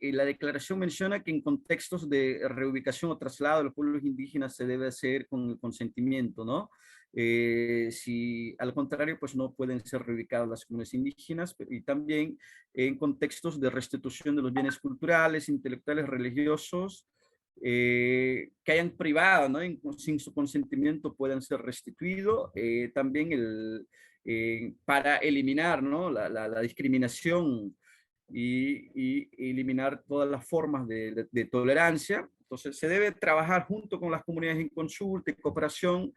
Speaker 5: la declaración menciona que en contextos de reubicación o traslado de los pueblos indígenas se debe hacer con el consentimiento, ¿no? Si al contrario, pues no pueden ser reubicadas las comunidades indígenas, y también en contextos de restitución de los bienes culturales, intelectuales, religiosos, que hayan privado, ¿no? Sin su consentimiento puedan ser restituidos. También para eliminar, ¿no?, la discriminación y eliminar todas las formas de tolerancia. Entonces, se debe trabajar junto con las comunidades en consulta y cooperación,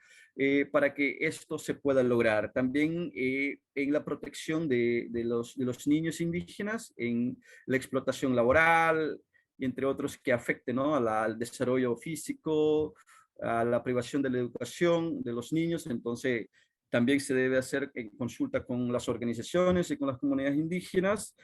Speaker 5: para que esto se pueda lograr. También en la protección de los niños indígenas, en la explotación laboral, y entre otros que afecten, ¿no?, al desarrollo físico, a la privación de la educación de los niños. Entonces, También se debe hacer consulta con las organizaciones y con las comunidades indígenas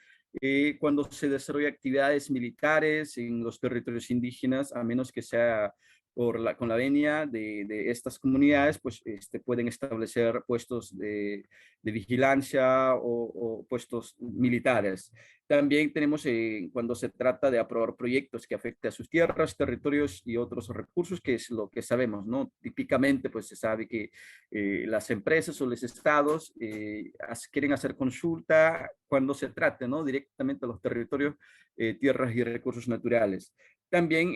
Speaker 5: cuando se desarrolla actividades militares en los territorios indígenas, a menos que sea con la venia de estas comunidades, pues pueden establecer puestos de vigilancia o puestos militares. También tenemos cuando se trata de aprobar proyectos que afecten a sus tierras, territorios y otros recursos, que es lo que sabemos, ¿no? Típicamente, pues se sabe que las empresas o los estados quieren hacer consulta cuando se trate, ¿no? Directamente a los territorios, tierras y recursos naturales. También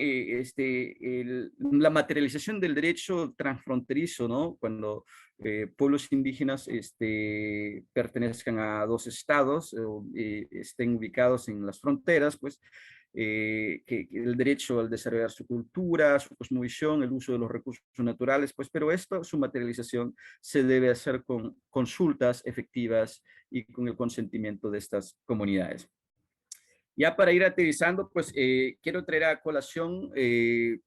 Speaker 5: la materialización del derecho transfronterizo, ¿no? Cuando pueblos indígenas pertenezcan a dos estados o estén ubicados en las fronteras, pues que el derecho al desarrollar su cultura, su cosmovisión, el uso de los recursos naturales, pues, pero esto, su materialización se debe hacer con consultas efectivas y con el consentimiento de estas comunidades. Ya para ir aterrizando, pues quiero traer a colación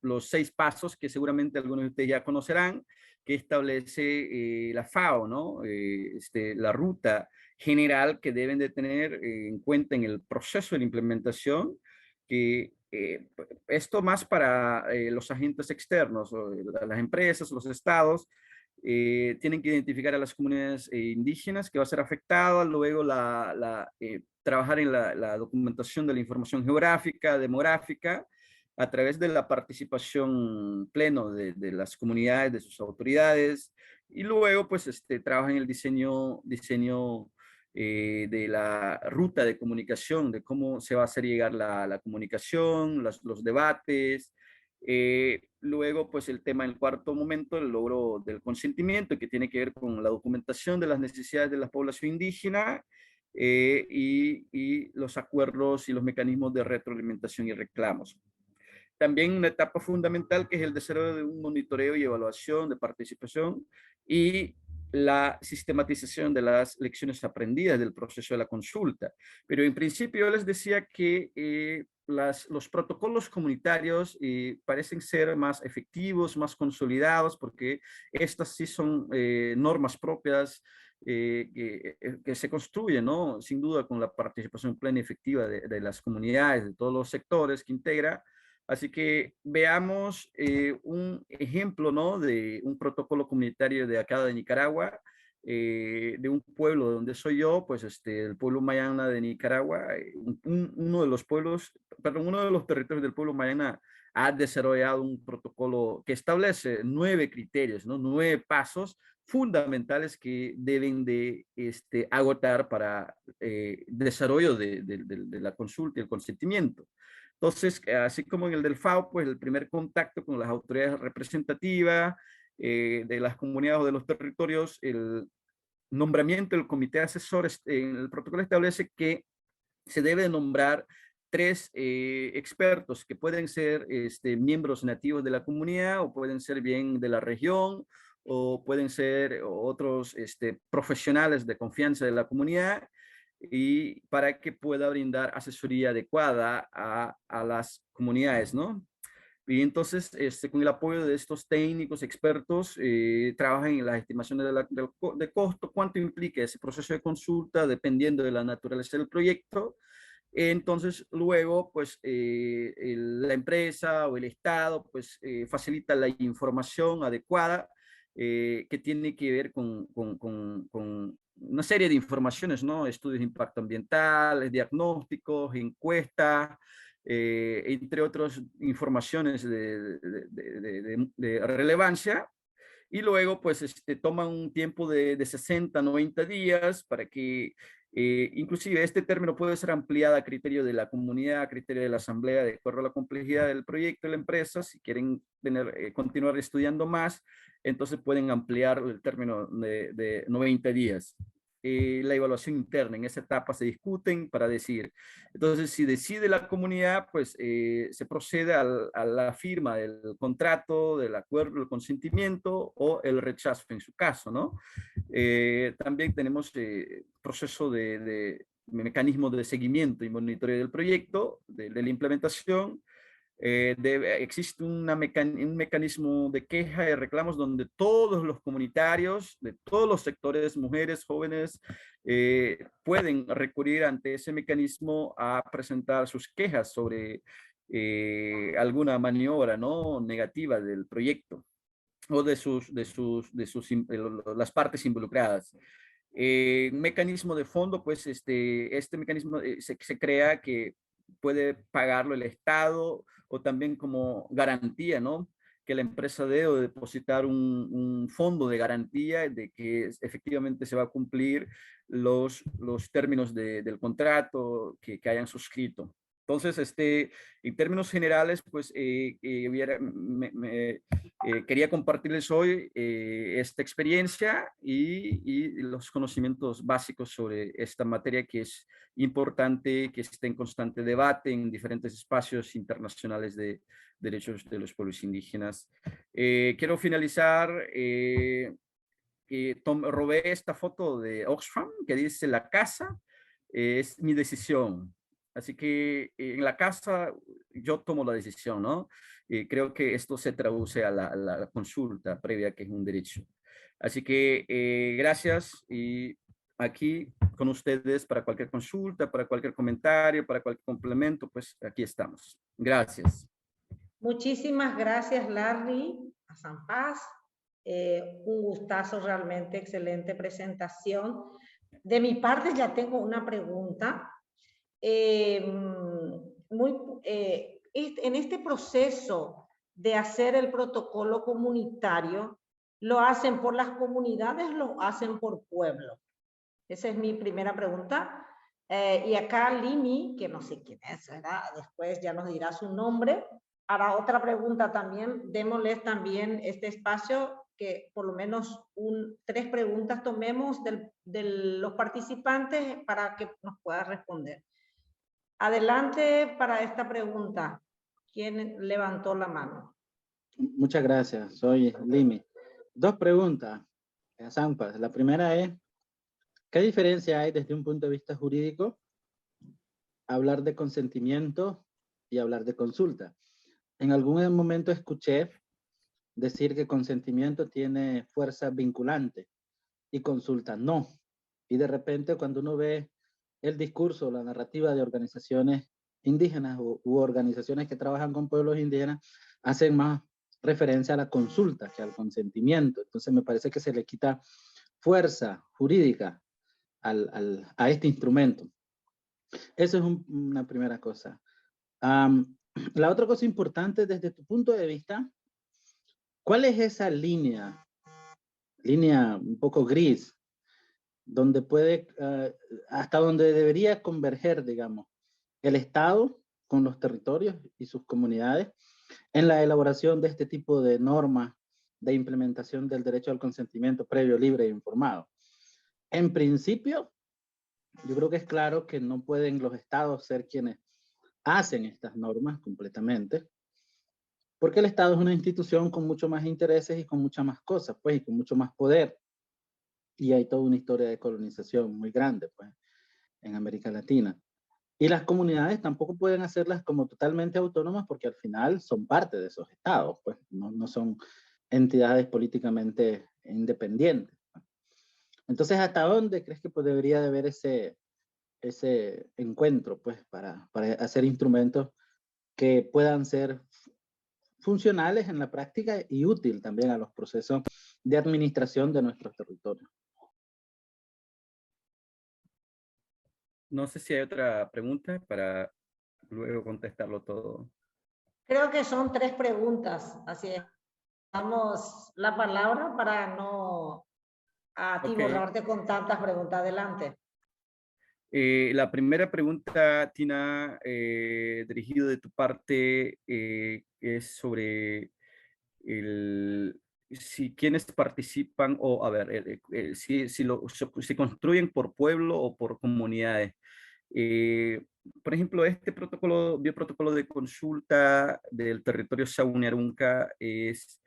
Speaker 5: los 6 pasos que seguramente algunos de ustedes ya conocerán, que establece la FAO, ¿no? La ruta general que deben de tener en cuenta en el proceso de la implementación, que esto más para los agentes externos, las empresas, los estados, tienen que identificar a las comunidades indígenas que va a ser afectada, luego trabajar en la documentación de la información geográfica, demográfica, a través de la participación pleno de las comunidades, de sus autoridades, y luego pues trabaja en el diseño de la ruta de comunicación, de cómo se va a hacer llegar la comunicación, los debates. Luego, pues el tema en el cuarto momento, el logro del consentimiento, que tiene que ver con la documentación de las necesidades de la población indígena y los acuerdos y los mecanismos de retroalimentación y reclamos. También una etapa fundamental que es el desarrollo de un monitoreo y evaluación de participación y la sistematización de las lecciones aprendidas del proceso de la consulta. Pero en principio yo les decía que los protocolos comunitarios parecen ser más efectivos, más consolidados, porque estas sí son normas propias que se construyen, ¿no? Sin duda con la participación plena y efectiva de las comunidades, de todos los sectores que integra. Así que veamos un ejemplo, ¿no? De un protocolo comunitario de acá de Nicaragua, de un pueblo de donde soy yo, pues el pueblo Mayana de Nicaragua, uno de los pueblos, perdón, uno de los territorios del pueblo Mayana ha desarrollado un protocolo que establece 9 criterios, ¿no? 9 pasos fundamentales que deben de agotar para desarrollo de la consulta y el consentimiento. Entonces, así como en el del FAO, pues el primer contacto con las autoridades representativas de las comunidades o de los territorios, el nombramiento del comité asesor, en el protocolo establece que se debe nombrar 3 expertos que pueden ser miembros nativos de la comunidad o pueden ser bien de la región o pueden ser otros profesionales de confianza de la comunidad, y para que pueda brindar asesoría adecuada a las comunidades, ¿no? Y entonces, con el apoyo de estos técnicos, expertos, trabajan en las estimaciones de costo, cuánto implica ese proceso de consulta, dependiendo de la naturaleza del proyecto. Entonces, luego, pues, la empresa o el Estado, pues, facilita la información adecuada que tiene que ver con una serie de informaciones, ¿no? Estudios de impacto ambiental, diagnósticos, encuestas, entre otras informaciones de relevancia. Y luego, pues, toman un tiempo de 60, 90 días para que, inclusive este término puede ser ampliado a criterio de la comunidad, a criterio de la asamblea, de acuerdo a la complejidad del proyecto de la empresa. Si quieren continuar estudiando más, entonces pueden ampliar el término de 90 días. La evaluación interna, en esa etapa se discuten para decir. Entonces, si decide la comunidad, pues se procede a la firma del contrato, del acuerdo, el consentimiento o el rechazo en su caso, ¿no? También tenemos proceso de mecanismos de seguimiento y monitoreo del proyecto, de la implementación. existe un mecanismo de queja y reclamos donde todos los comunitarios de todos los sectores, mujeres, jóvenes, pueden recurrir ante ese mecanismo a presentar sus quejas sobre alguna maniobra, ¿no?, negativa del proyecto o las partes involucradas. Un mecanismo de fondo, pues este mecanismo se crea que puede pagarlo el Estado o también como garantía, ¿no?, que la empresa debe depositar un fondo de garantía de que efectivamente se va a cumplir los términos del contrato que hayan suscrito. Entonces, en términos generales, pues quería compartirles hoy esta experiencia y los conocimientos básicos sobre esta materia que es importante, que está en constante debate en diferentes espacios internacionales de derechos de los pueblos indígenas. Quiero finalizar, robé esta foto de Oxfam que dice: la casa es mi decisión. Así que en la casa yo tomo la decisión, ¿no? Creo que esto se traduce a la consulta previa, que es un derecho. Así que gracias, y aquí con ustedes para cualquier consulta, para cualquier comentario, para cualquier complemento, pues aquí estamos. Gracias.
Speaker 2: Muchísimas gracias, Larry, a San Paz. Un gustazo, realmente excelente presentación. De mi parte ya tengo una pregunta. En este proceso de hacer el protocolo comunitario, ¿lo hacen por las comunidades o lo hacen por pueblo? Esa es mi primera pregunta. Y acá Limi, que no sé quién es, ¿verdad?, después ya nos dirá su nombre, hará otra pregunta también. Démosles también este espacio, que por lo menos 3 preguntas tomemos de los participantes para que nos pueda responder. Adelante para esta pregunta. ¿Quién levantó la mano?
Speaker 4: Muchas gracias, soy Limi. 2 preguntas, Sampas. La primera es, ¿qué diferencia hay desde un punto de vista jurídico hablar de consentimiento y hablar de consulta? En algún momento escuché decir que consentimiento tiene fuerza vinculante y consulta no. Y de repente, cuando uno ve el discurso, la narrativa de organizaciones indígenas u organizaciones que trabajan con pueblos indígenas, hacen más referencia a la consulta que al consentimiento. Entonces me parece que se le quita fuerza jurídica a este instrumento. Eso es una primera cosa. La otra cosa importante desde tu punto de vista, ¿cuál es esa línea un poco gris, donde hasta donde debería converger, digamos, el Estado con los territorios y sus comunidades en la elaboración de este tipo de normas de implementación del derecho al consentimiento previo, libre e informado? En principio, yo creo que es claro que no pueden los estados ser quienes hacen estas normas completamente, porque el Estado es una institución con mucho más intereses y con muchas más cosas, pues, y con mucho más poder. Y hay toda una historia de colonización muy grande, pues, en América Latina. Y las comunidades tampoco pueden hacerlas como totalmente autónomas, porque al final son parte de esos estados, pues, no son entidades políticamente independientes. Entonces, ¿hasta dónde crees que debería de haber ese encuentro, pues, para hacer instrumentos que puedan ser funcionales en la práctica y útil también a los procesos de administración de nuestros territorios?
Speaker 5: No sé si hay otra pregunta para luego contestarlo todo.
Speaker 2: Creo que son 3 preguntas, así es. Damos la palabra para no atiborrarte con tantas preguntas. Adelante.
Speaker 5: La primera pregunta, Tina, dirigido de tu parte, es sobre si quienes participan, o a ver, si construyen por pueblo o por comunidades. Por ejemplo, este bioprotocolo de consulta del territorio Sauniarunca es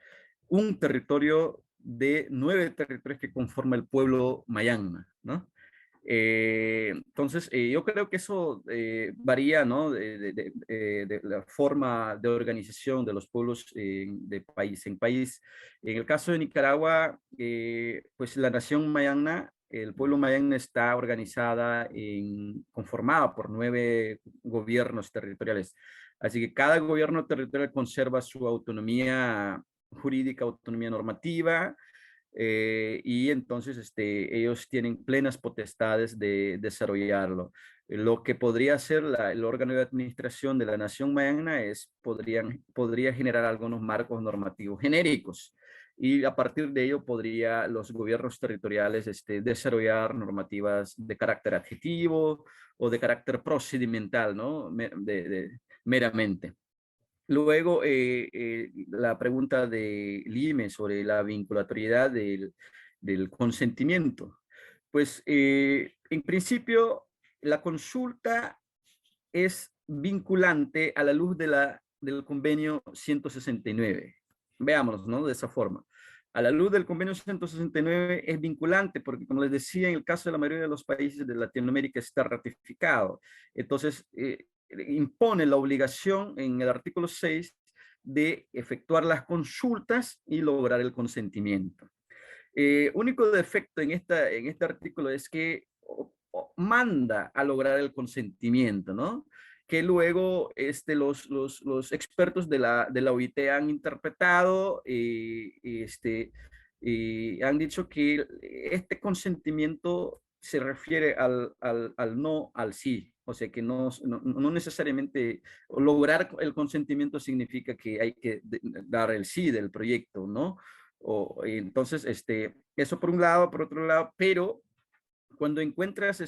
Speaker 5: un territorio de 9 territorios que conforma el pueblo Mayanma, ¿no? Entonces, yo creo que eso varía, ¿no? De la forma de organización de los pueblos de país en país. En el caso de Nicaragua, pues la nación mayana, el pueblo mayana está organizada, conformada por 9 gobiernos territoriales. Así que cada gobierno territorial conserva su autonomía jurídica, autonomía normativa, y entonces ellos tienen plenas potestades de desarrollarlo. Lo que podría ser el órgano de administración de la nación mayana podría generar algunos marcos normativos genéricos, y a partir de ello los gobiernos territoriales desarrollar normativas de carácter adjetivo o de carácter procedimental, ¿no? Meramente. Luego, la pregunta de Lime sobre la vinculatoriedad del consentimiento. Pues, en principio, la consulta es vinculante a la luz del convenio 169. Veámonos, ¿no? De esa forma. A la luz del convenio 169 es vinculante porque, como les decía, en el caso de la mayoría de los países de Latinoamérica está ratificado. Entonces, impone la obligación en el artículo 6 de efectuar las consultas y lograr el consentimiento. Único defecto en este artículo es que manda a lograr el consentimiento, ¿no? Que luego los expertos de la OIT han interpretado y han dicho que este consentimiento se refiere al no al sí. O sea que no necesariamente lograr el consentimiento significa que hay que dar el sí del proyecto, ¿no? Entonces, eso por un lado, por otro lado, pero cuando encuentras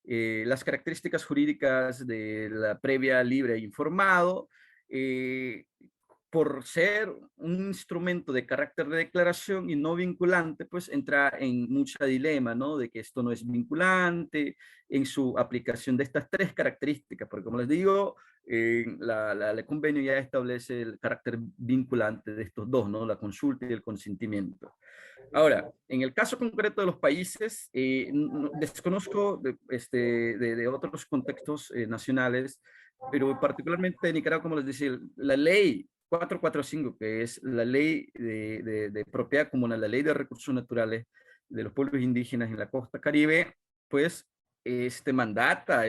Speaker 5: las características jurídicas de la previa libre e informado, por ser un instrumento de carácter de declaración y no vinculante, pues entra en mucha dilema, ¿no? De que esto no es vinculante en su aplicación de estas 3 características, porque como les digo, el convenio ya establece el carácter vinculante de estos 2, ¿no? La consulta y el consentimiento. Ahora, en el caso concreto de los países, desconozco de otros contextos nacionales, pero particularmente de Nicaragua, como les decía, la ley 445, que es la ley de propiedad comunal, la ley de recursos naturales de los pueblos indígenas en la costa Caribe, pues mandata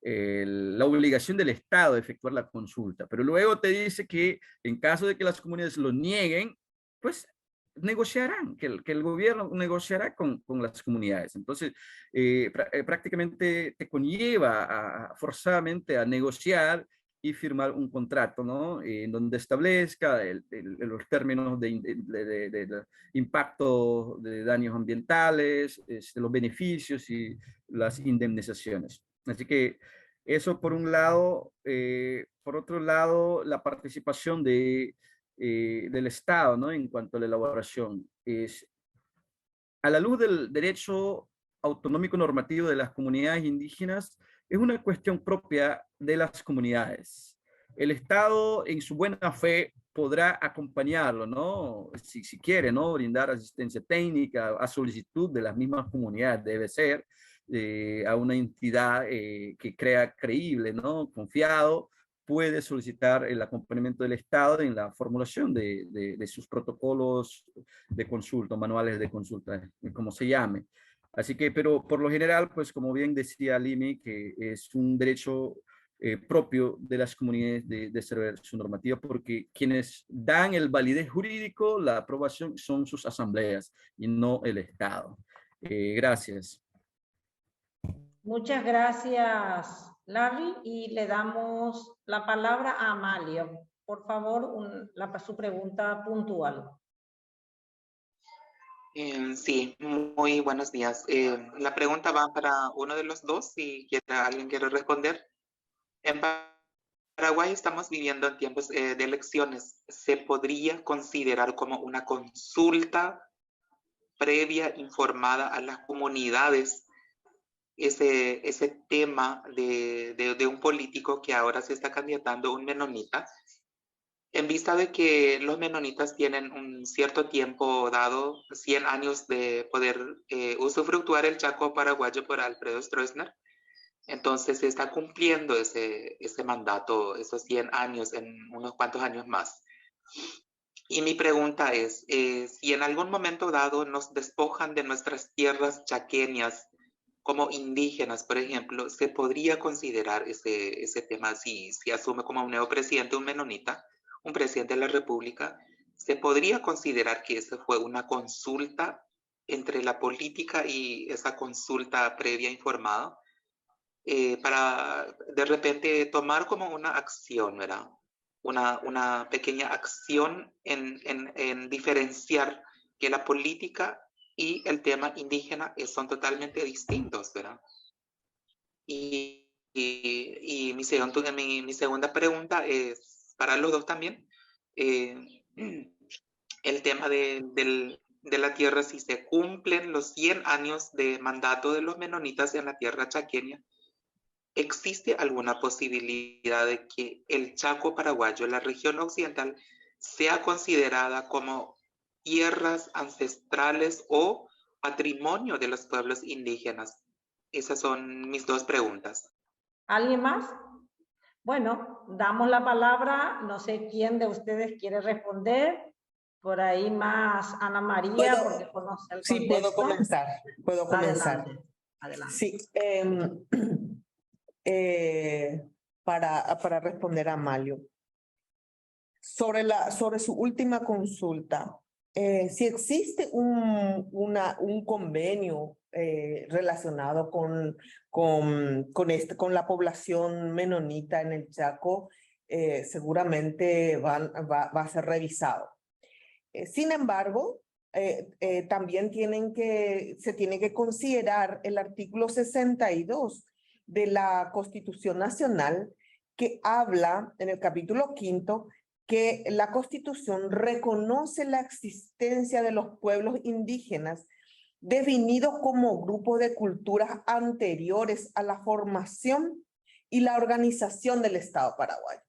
Speaker 5: la obligación del Estado de efectuar la consulta, pero luego te dice que en caso de que las comunidades lo nieguen, pues negociarán, que el gobierno negociará con las comunidades. Entonces, prácticamente te conlleva forzadamente a negociar y firmar un contrato, ¿no? En donde establezca los términos de impacto de daños ambientales, los beneficios y las indemnizaciones. Así que eso por un lado. Por otro lado, la participación del Estado, ¿no? En cuanto a la elaboración. A la luz del derecho autonómico normativo de las comunidades indígenas, es una cuestión propia de las comunidades. El Estado, en su buena fe, podrá acompañarlo, ¿no? Si quiere, ¿no? Brindar asistencia técnica a solicitud de las mismas comunidades, debe ser a una entidad que crea creíble, ¿no? Confiado, puede solicitar el acompañamiento del Estado en la formulación de sus protocolos de consulta, manuales de consulta, como se llame. Así que, pero por lo general, pues como bien decía Limi, que es un derecho propio de las comunidades de desarrollar su normativa, porque quienes dan el validez jurídico, la aprobación, son sus asambleas y no el Estado. Gracias.
Speaker 2: Muchas gracias, Larry, y le damos la palabra a Amalia. Por favor, su pregunta puntual.
Speaker 6: Sí, muy buenos días. La pregunta va para uno de los dos, si alguien quiere responder. En Paraguay estamos viviendo en tiempos de elecciones. ¿Se podría considerar como una consulta previa informada a las comunidades ese tema de un político que ahora se está candidatando, un menonita, En vista de que los menonitas tienen un cierto tiempo dado, 100 años de poder usufructuar el Chaco paraguayo por Alfredo Stroessner, entonces se está cumpliendo ese mandato, esos 100 años en unos cuantos años más. Y mi pregunta es, si en algún momento dado nos despojan de nuestras tierras chaqueñas como indígenas, por ejemplo, ¿se podría considerar ese tema si asume como un nuevo presidente un menonita, un presidente de la República? ¿Se podría considerar que esa fue una consulta entre la política y esa consulta previa informada? Para de repente tomar como una acción, ¿verdad? Una pequeña acción en diferenciar que la política y el tema indígena son totalmente distintos, ¿verdad? Y mi segunda pregunta es para los dos también. El tema de la tierra, si se cumplen los 100 años de mandato de los menonitas en la tierra chaqueña, ¿existe alguna posibilidad de que el Chaco paraguayo, la región occidental, sea considerada como tierras ancestrales o patrimonio de los pueblos indígenas? Esas son mis dos preguntas.
Speaker 2: ¿Alguien más? Bueno, damos la palabra. No sé quién de ustedes quiere responder. Por ahí más Ana María, porque conoce el contexto.
Speaker 1: Sí, puedo comenzar. Puedo comenzar.
Speaker 2: Adelante, adelante.
Speaker 1: Sí, para responder a Amalio. Sobre su última consulta, si existe un convenio relacionado con la población menonita en el Chaco, seguramente va a ser revisado. Sin embargo, también se tiene que considerar el artículo 62 de la Constitución Nacional, que habla en el capítulo 5 que la Constitución reconoce la existencia de los pueblos indígenas definidos como grupos de culturas anteriores a la formación y la organización del Estado paraguayo.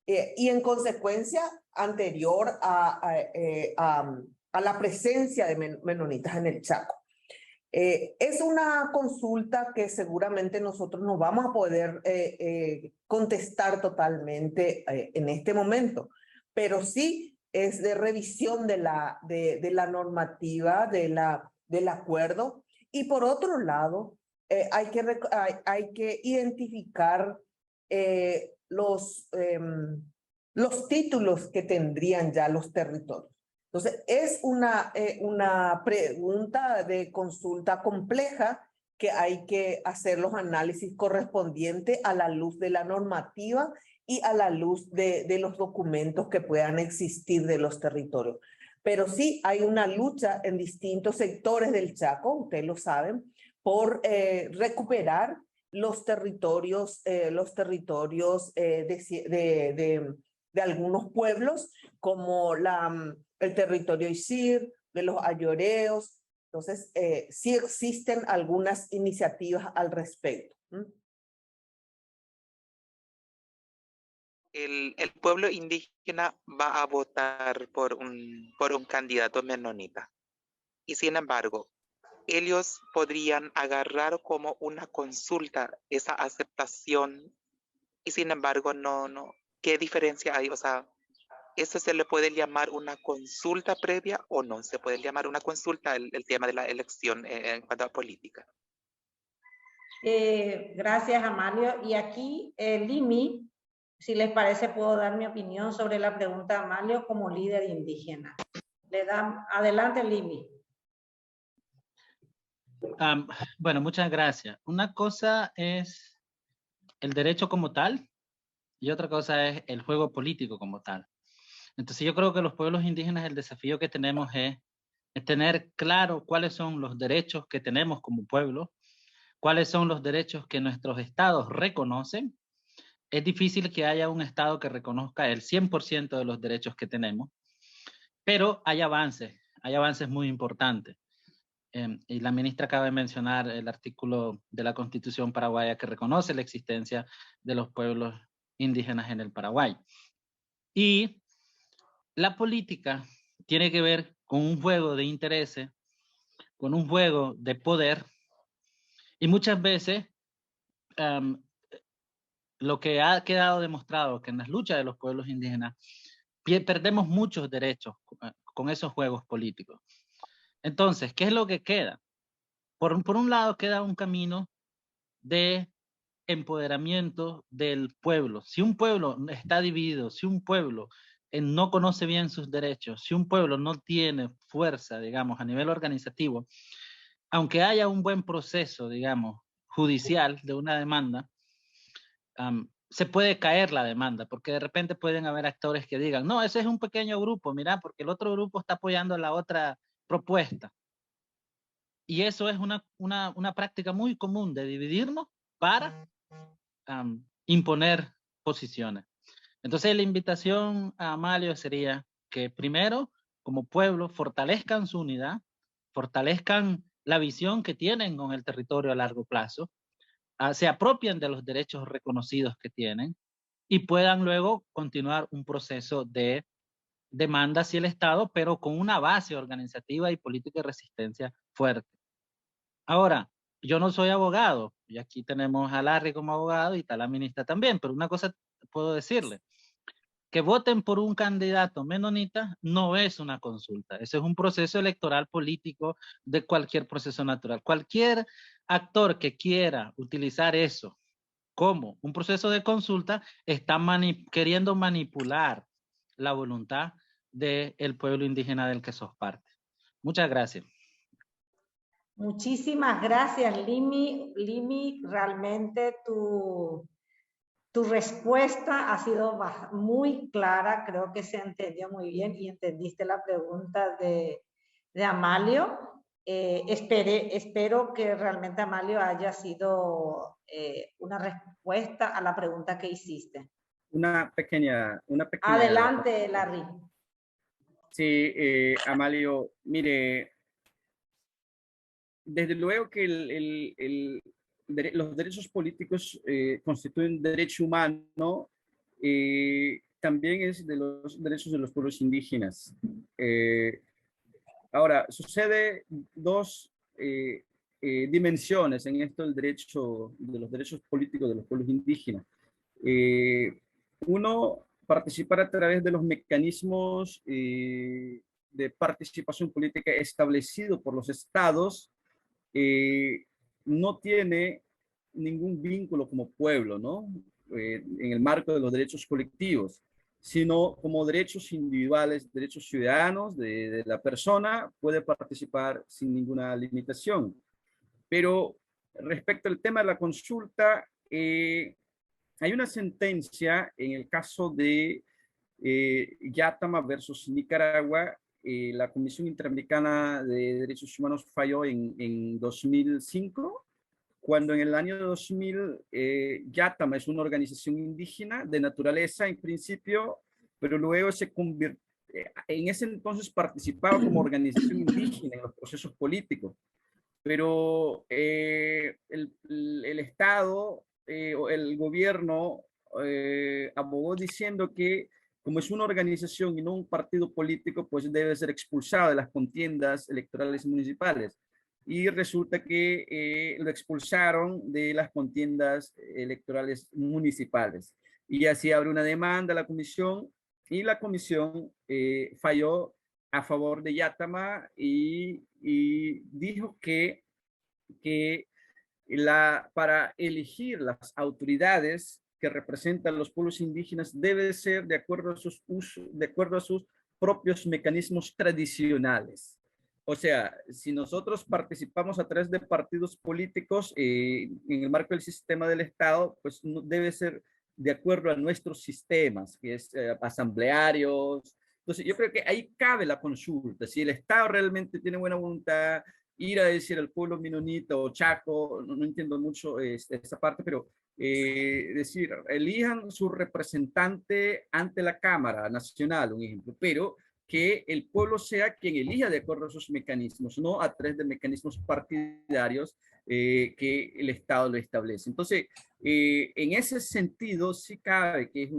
Speaker 1: Y en consecuencia, anterior a la presencia de menonitas en el Chaco. Es una consulta que seguramente nosotros no vamos a poder contestar totalmente en este momento, pero sí es de revisión de la normativa, del acuerdo. Y por otro lado, hay que identificar los títulos que tendrían ya los territorios. Entonces, es una pregunta de consulta compleja que hay que hacer los análisis correspondientes a la luz de la normativa y a la luz de los documentos que puedan existir de los territorios. Pero sí hay una lucha en distintos sectores del Chaco, ustedes lo saben, por recuperar los territorios de algunos pueblos, como el territorio Isir, de los ayoreos. Entonces, sí existen algunas iniciativas al respecto.
Speaker 6: El pueblo indígena va a votar por un candidato menonita. Y sin embargo, ellos podrían agarrar como una consulta esa aceptación y sin embargo no. ¿Qué diferencia hay? O sea, ¿eso se le puede llamar una consulta previa o no? ¿Se puede llamar una consulta el tema de la elección en cuanto a política?
Speaker 2: Gracias, Amalio. Y aquí, Limi, si les parece, puedo dar mi opinión sobre la pregunta de Amalio como líder indígena. Adelante, Limi.
Speaker 4: Bueno, muchas gracias. Una cosa es el derecho como tal y otra cosa es el juego político como tal. Entonces yo creo que los pueblos indígenas el desafío que tenemos es tener claro cuáles son los derechos que tenemos como pueblo, cuáles son los derechos que nuestros estados reconocen. Es difícil que haya un estado que reconozca el 100% de los derechos que tenemos, pero hay avances muy importantes. Y la ministra acaba de mencionar el artículo de la Constitución paraguaya que reconoce la existencia de los pueblos indígenas en el Paraguay. Y la política tiene que ver con un juego de intereses, con un juego de poder, y muchas veces lo que ha quedado demostrado que en las luchas de los pueblos indígenas perdemos muchos derechos con esos juegos políticos. Entonces, ¿qué es lo que queda? Por un lado queda un camino de empoderamiento del pueblo. Si un pueblo está dividido, si un pueblo no conoce bien sus derechos, si un pueblo no tiene fuerza, digamos, a nivel organizativo, aunque haya un buen proceso, digamos, judicial de una demanda, se puede caer la demanda, porque de repente pueden haber actores que digan, no, ese es un pequeño grupo, mira, porque el otro grupo está apoyando la otra propuesta. Y eso es una práctica muy común de dividirnos para imponer posiciones. Entonces la invitación a Amalio sería que primero, como pueblo, fortalezcan su unidad, fortalezcan la visión que tienen con el territorio a largo plazo, se apropien de los derechos reconocidos que tienen y puedan luego continuar un proceso de demanda hacia el Estado, pero con una base organizativa y política de resistencia fuerte. Ahora, yo no soy abogado, y aquí tenemos a Larry como abogado y está la ministra también, pero una cosa puedo decirle, que voten por un candidato menonita no es una consulta, ese es un proceso electoral político de cualquier proceso natural. Cualquier actor que quiera utilizar eso como un proceso de consulta está queriendo manipular la voluntad del pueblo indígena del que sos parte. Muchas gracias.
Speaker 2: Muchísimas gracias, Limi. Limi, realmente tu respuesta ha sido muy clara, creo que se entendió muy bien y entendiste la pregunta de Amalio. Espero que realmente Amalio haya sido una respuesta a la pregunta que hiciste.
Speaker 5: Una pequeña...
Speaker 2: Adelante, Larry.
Speaker 5: Sí, Amalio, mire, desde luego que los derechos políticos constituyen derecho humano, también es de los derechos de los pueblos indígenas. Ahora, sucede dos dimensiones en esto del derecho, de los derechos políticos de los pueblos indígenas. Uno, participar a través de los mecanismos de participación política establecidos por los estados, no tiene ningún vínculo como pueblo, ¿no? En el marco de los derechos colectivos, sino como derechos individuales, derechos ciudadanos de la persona, puede participar sin ninguna limitación. Pero respecto al tema de la consulta, hay una sentencia en el caso de Yatama versus Nicaragua. La Comisión Interamericana de Derechos Humanos falló en 2005, cuando en el año 2000 Yatama es una organización indígena de naturaleza en principio, pero luego se convirtió, en ese entonces participaba como organización indígena en los procesos políticos, pero el Estado o el gobierno abogó diciendo que como es una organización y no un partido político, pues debe ser expulsado de las contiendas electorales municipales. Y resulta que lo expulsaron de las contiendas electorales municipales. Y así abre una demanda a la comisión y la comisión falló a favor de Yatama y dijo que para elegir las autoridades que representan los pueblos indígenas debe ser de acuerdo a sus propios mecanismos tradicionales. O sea, si nosotros participamos a través de partidos políticos en el marco del sistema del Estado, pues debe ser de acuerdo a nuestros sistemas, que es asamblearios. Entonces, yo creo que ahí cabe la consulta. Si el Estado realmente tiene buena voluntad, ir a decir al pueblo menonita o chaco, no entiendo mucho esta parte, pero decir, elijan su representante ante la Cámara Nacional, un ejemplo, pero que el pueblo sea quien elija de acuerdo a sus mecanismos, no a través de mecanismos partidarios que el Estado lo establece. Entonces, en ese sentido, sí cabe que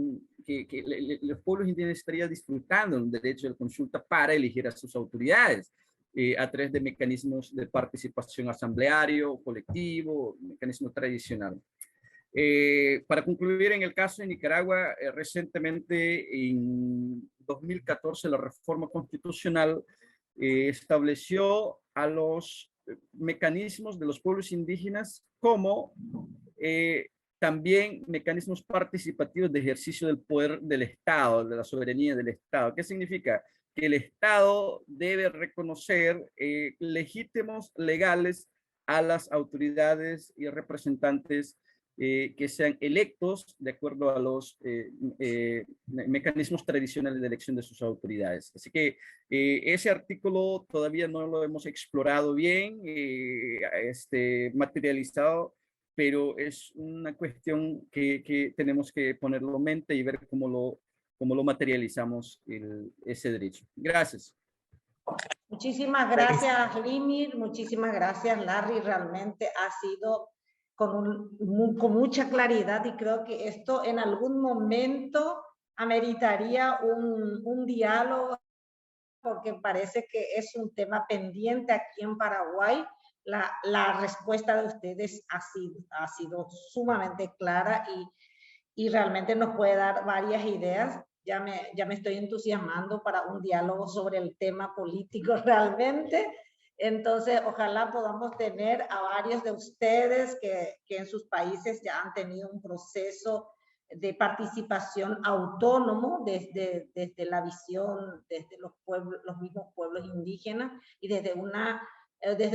Speaker 5: los pueblos indígenas estarían disfrutando del derecho de consulta para elegir a sus autoridades a través de mecanismos de participación asambleario, colectivo, mecanismo tradicional. Para concluir, en el caso de Nicaragua, recientemente en 2014 la reforma constitucional estableció a los mecanismos de los pueblos indígenas como también mecanismos participativos de ejercicio del poder del Estado, de la soberanía del Estado. ¿Qué significa? Que el Estado debe reconocer legítimos legales a las autoridades y representantes que sean electos de acuerdo a los mecanismos tradicionales de elección de sus autoridades. Así que ese artículo todavía no lo hemos explorado bien, materializado, pero es una cuestión que tenemos que ponerlo en mente y ver cómo lo materializamos ese derecho. Gracias.
Speaker 2: Muchísimas gracias, Limir. Muchísimas gracias, Larry. Realmente ha sido con mucha claridad y creo que esto en algún momento ameritaría un diálogo porque parece que es un tema pendiente aquí en Paraguay. La respuesta de ustedes ha sido sumamente clara y realmente nos puede dar varias ideas. Ya me estoy entusiasmando para un diálogo sobre el tema político realmente. Entonces, ojalá podamos tener a varios de ustedes que en sus países ya han tenido un proceso de participación autónomo desde la visión, desde los mismos pueblos indígenas y desde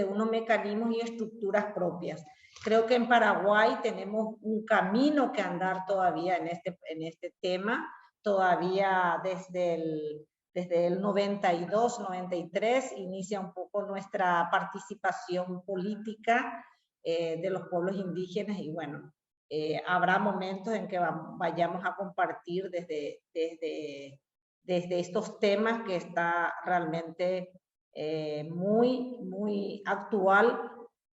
Speaker 2: unos mecanismos y estructuras propias. Creo que en Paraguay tenemos un camino que andar todavía en este tema, todavía desde el 92, 93, inicia un poco nuestra participación política de los pueblos indígenas y bueno, habrá momentos en que vayamos a compartir desde estos temas que está realmente muy, muy actual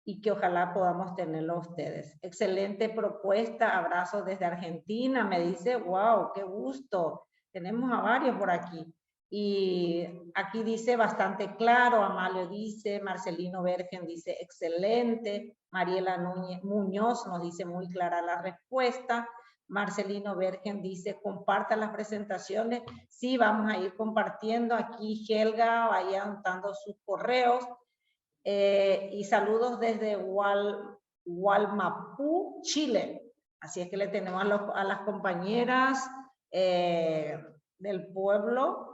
Speaker 2: y que ojalá podamos tenerlo ustedes. Excelente propuesta, abrazo desde Argentina, me dice, wow, qué gusto, tenemos a varios por aquí. Y aquí dice bastante claro, Amalio dice, Marcelino Bergen dice excelente, Mariela Muñoz nos dice muy clara la respuesta, Marcelino Bergen dice comparta las presentaciones, sí, vamos a ir compartiendo, aquí Helga vaya anotando sus correos, y saludos desde Hualmapú, Chile, así es que le tenemos a las compañeras del pueblo.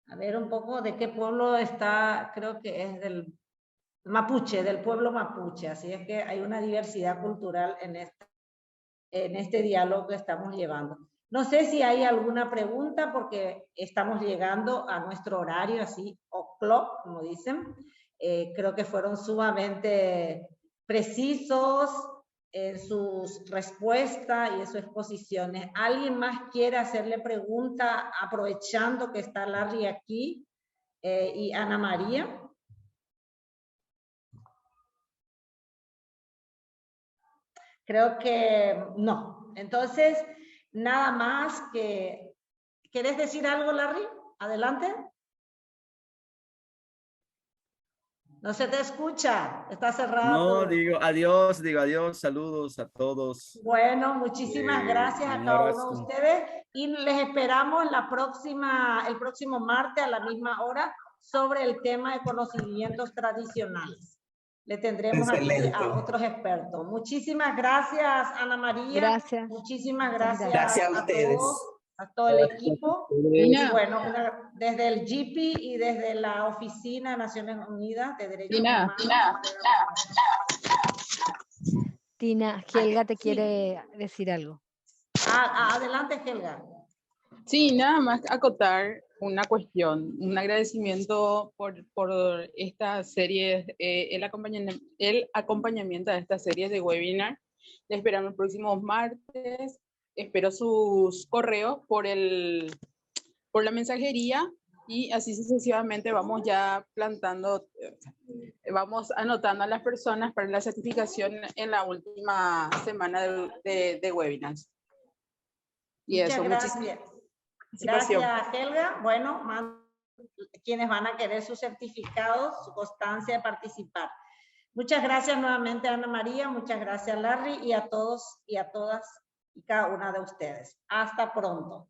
Speaker 2: A ver un poco de qué pueblo está, creo que es del Mapuche, del pueblo Mapuche. Así es que hay una diversidad cultural en este diálogo que estamos llevando. No sé si hay alguna pregunta porque estamos llegando a nuestro horario, así, o'clock, como dicen. Creo que fueron sumamente precisos en sus respuestas y en sus exposiciones. ¿Alguien más quiere hacerle pregunta aprovechando que está Larry aquí y Ana María? Creo que no. Entonces, nada más que... ¿Quieres decir algo, Larry? Adelante. No se te escucha, está cerrado.
Speaker 5: No, digo adiós, saludos a todos.
Speaker 2: Bueno, muchísimas gracias a cada uno de ustedes y les esperamos el próximo martes a la misma hora sobre el tema de conocimientos tradicionales. Le tendremos aquí a otros expertos. Muchísimas gracias, Ana María.
Speaker 7: Gracias.
Speaker 2: Muchísimas gracias,
Speaker 8: Gracias a ustedes.
Speaker 2: a todo el equipo. Y bueno, desde el GIPI y desde la Oficina de Naciones Unidas de Derechos Humanos.
Speaker 7: Tina, Helga te quiere decir algo.
Speaker 2: Adelante, Helga.
Speaker 9: Sí, nada más acotar una cuestión, un agradecimiento por esta serie, el acompañamiento a esta serie de webinar. Les esperamos el próximo martes. Espero sus correos por la mensajería y así sucesivamente vamos ya vamos anotando a las personas para la certificación en la última semana de webinars. Y
Speaker 2: Muchas
Speaker 9: eso,
Speaker 2: gracias.
Speaker 9: participación.
Speaker 2: Gracias, Helga. Bueno, quienes van a querer sus certificados, su constancia de participar. Muchas gracias nuevamente, Ana María. Muchas gracias, Larry, y a todos y a todas y cada una de ustedes. Hasta pronto.